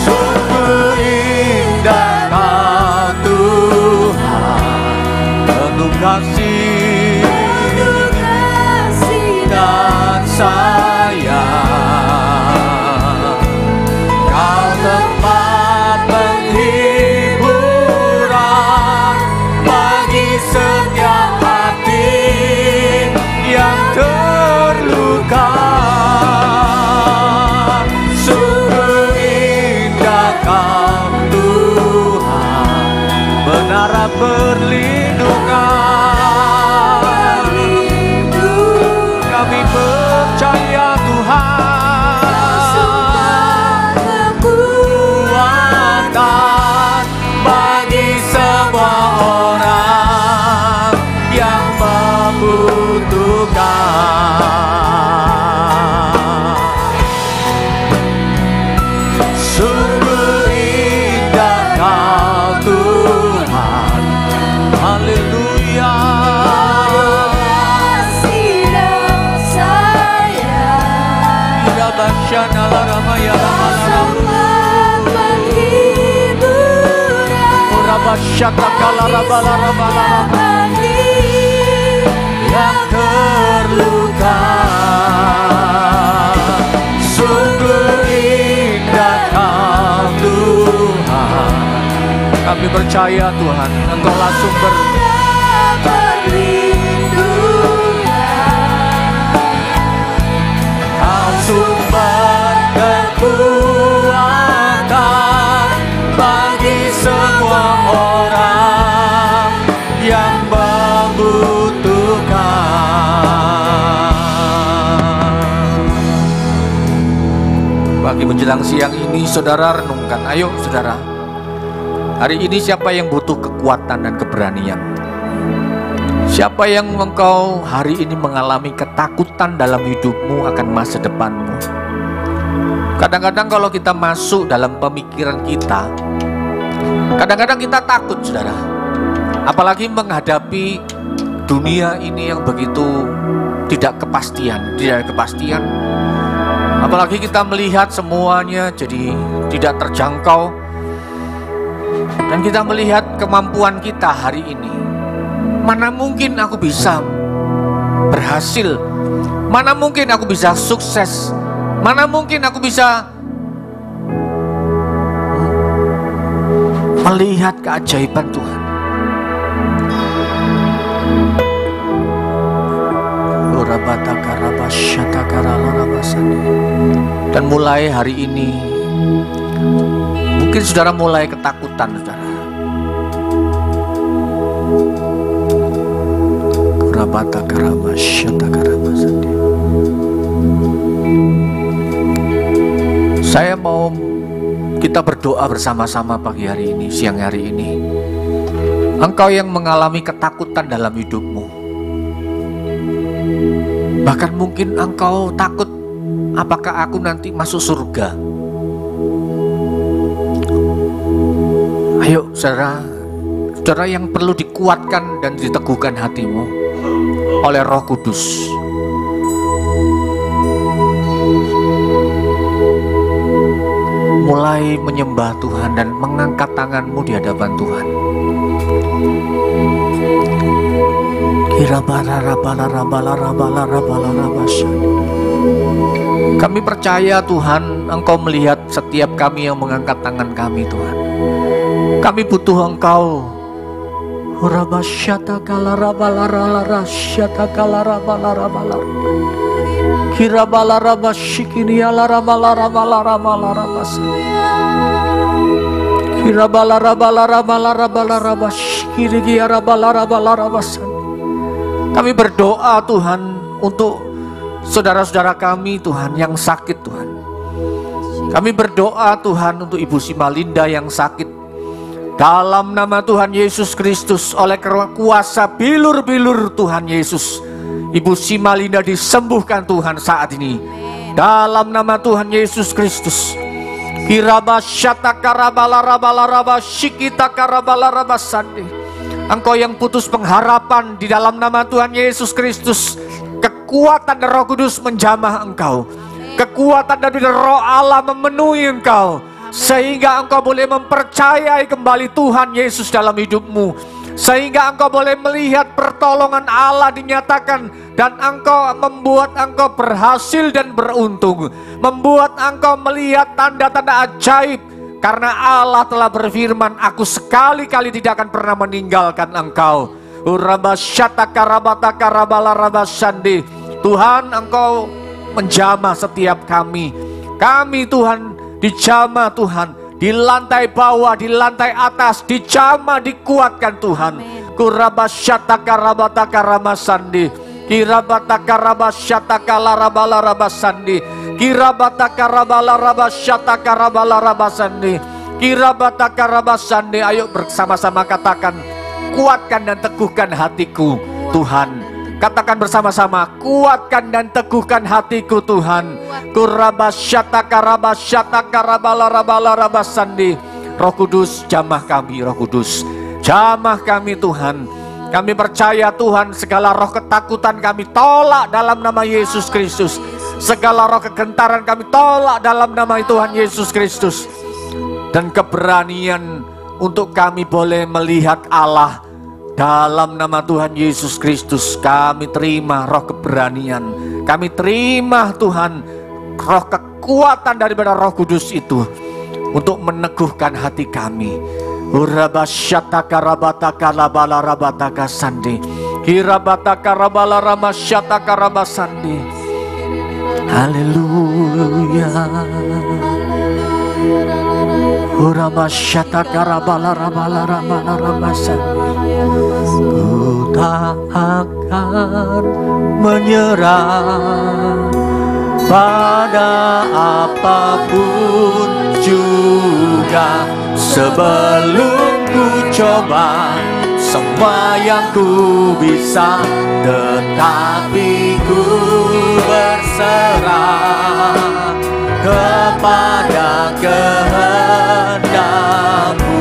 Sungguh indah Kau Tuhan, penuh kasih dan sayang. Kau tempat penghiburan bagi setiap hati yang terluka. Sungguh percaya Tuhan, kekuatan bagi semua orang yang membutuhkan. Sungguh indah Kau Tuhan, haleluya. Yang terluka, sungguh indah Kau Tuhan. Kami percaya Tuhan, Engkaulah sumber sumber kekuatan bagi semua orang yang membutuhkan. Pagi menjelang siang ini saudara renungkan, ayo saudara, hari ini siapa yang butuh kekuatan dan keberanian? Siapa yang engkau hari ini mengalami ketakutan dalam hidupmu akan masa depanmu? Kadang-kadang kalau kita masuk dalam pemikiran kita, kadang-kadang kita takut saudara. Apalagi menghadapi dunia ini yang begitu tidak kepastian. Apalagi kita melihat semuanya jadi tidak terjangkau. Dan kita melihat kemampuan kita hari ini. Mana mungkin aku bisa berhasil? Mana mungkin aku bisa sukses? Mana mungkin aku bisa melihat keajaiban Tuhan? Dan mulai hari ini mungkin saudara mulai ketakutan saudara. Saya mau kita berdoa bersama-sama pagi hari ini, siang hari ini. Engkau yang mengalami ketakutan dalam hidupmu, bahkan mungkin engkau takut, apakah aku nanti masuk surga? Ayo saudara yang perlu dikuatkan dan diteguhkan hatimu oleh Roh Kudus. Mulai menyembah Tuhan dan mengangkat tanganmu di hadapan Tuhan. Kami percaya Tuhan, Engkau melihat setiap kami yang mengangkat tangan kami Tuhan. Kami butuh Engkau. Kami berdoa Tuhan untuk saudara-saudara kami Tuhan yang sakit Tuhan. Kami berdoa Tuhan untuk Ibu Simalinda yang sakit. Dalam nama Tuhan Yesus Kristus, oleh kuasa bilur-bilur Tuhan Yesus, Ibu Simalinda disembuhkan Tuhan saat ini. Dalam nama Tuhan Yesus Kristus. Engkau yang putus pengharapan, di dalam nama Tuhan Yesus Kristus, kekuatan Roh Kudus menjamah engkau. Kekuatan dari Roh Allah memenuhi engkau, sehingga engkau boleh mempercayai kembali Tuhan Yesus dalam hidupmu, sehingga engkau boleh melihat pertolongan Allah dinyatakan, dan engkau membuat engkau berhasil dan beruntung, membuat engkau melihat tanda-tanda ajaib, karena Allah telah berfirman, aku sekali-kali tidak akan pernah meninggalkan engkau. Tuhan, engkau menjamah setiap kami Tuhan, dijamah Tuhan, di lantai bawah, di lantai atas, dijamah, dikuatkan Tuhan. Kirabataka rabasyataka larabala rabasandi. Kirabataka rabala rabasyataka rabala rabasandi. Kirabataka rabasandi. Ayo bersama-sama katakan, kuatkan dan teguhkan hatiku Tuhan. Katakan bersama-sama, kuatkan dan teguhkan hatiku Tuhan. Kurabasyataka rabasyataka rabala rabala rabasandi. Roh Kudus, jamah kami, Roh Kudus, jamah kami Tuhan. Kami percaya Tuhan, segala roh ketakutan kami tolak dalam nama Yesus Kristus. Segala roh kegentaran kami tolak dalam nama Tuhan Yesus Kristus. Dan keberanian untuk kami boleh melihat Allah dalam nama Tuhan Yesus Kristus. Kami terima roh keberanian. Kami terima Tuhan roh kekuatan daripada Roh Kudus itu untuk meneguhkan hati kami. Urabasyataka rabataka labala rabataka sandi. Kirabataka rabala ramasyataka rabasandi. Haleluya. Urabasyataka rabala rabala rabala rabasandi. Ku tak akan menyerah pada apapun juga, sebelum ku coba semua yang ku bisa, tetapi ku berserah kepada kehendak-Mu.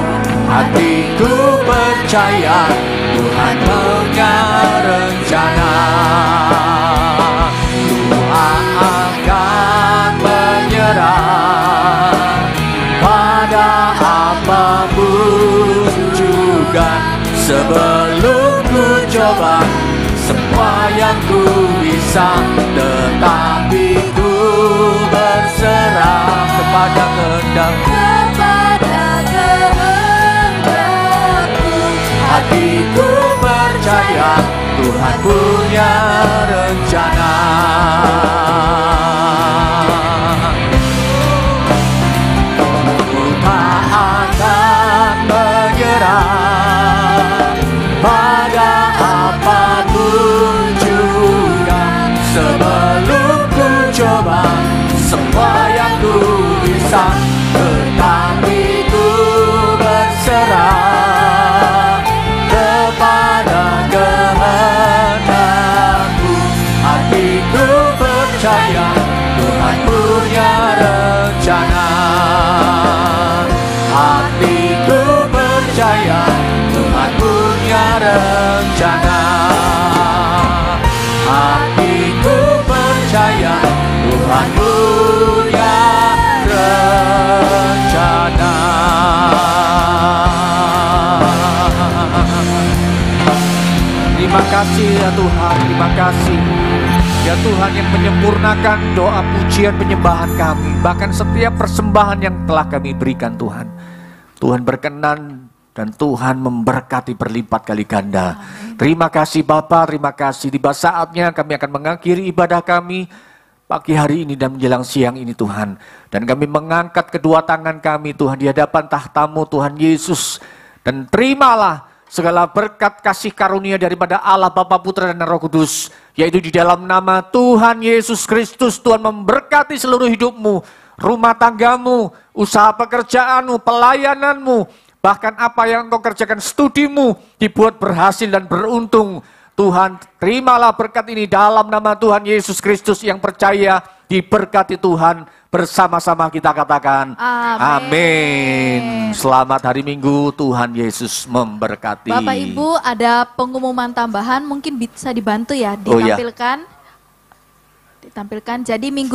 Hatiku percaya Tuhan punya rencana. Tuhan akan menyerah pada apapun juga, sebelum ku coba semua yang ku bisa, tetapi ku berserah kepada kehendak-Mu. Hatiku percaya Tuhan punya rencana. Ku tak akan menyerah pada apapun juga, sebelum ku coba semua yang ku bisa, tetapi ku berserah kepada kehendak-Mu. Hatiku percaya Tuhan punya rencana. Hatiku percaya Tuhan punya rencana. Hatiku percaya Tuhan punya rencana. Terima kasih ya Tuhan, terima kasih ya Tuhan yang menyempurnakan doa pujian penyembahan kami, bahkan setiap persembahan yang telah kami berikan Tuhan. Tuhan berkenan dan Tuhan memberkati berlipat kali ganda. Terima kasih Bapa, terima kasih. Tiba saatnya kami akan mengakhiri ibadah kami pagi hari ini dan menjelang siang ini Tuhan. Dan kami mengangkat kedua tangan kami Tuhan di hadapan tahta-Mu Tuhan Yesus. Dan terimalah segala berkat kasih karunia daripada Allah Bapa, Putra dan Roh Kudus, yaitu di dalam nama Tuhan Yesus Kristus. Tuhan memberkati seluruh hidupmu, rumah tanggamu, usaha pekerjaanmu, pelayananmu, bahkan apa yang engkau kerjakan, studimu dibuat berhasil dan beruntung. Tuhan, terimalah berkat ini dalam nama Tuhan Yesus Kristus. Yang percaya diberkati Tuhan, bersama-sama kita katakan amin. Selamat hari Minggu, Tuhan Yesus memberkati. Bapak Ibu, ada pengumuman tambahan, mungkin bisa dibantu ya ditampilkan. Ditampilkan. Jadi minggu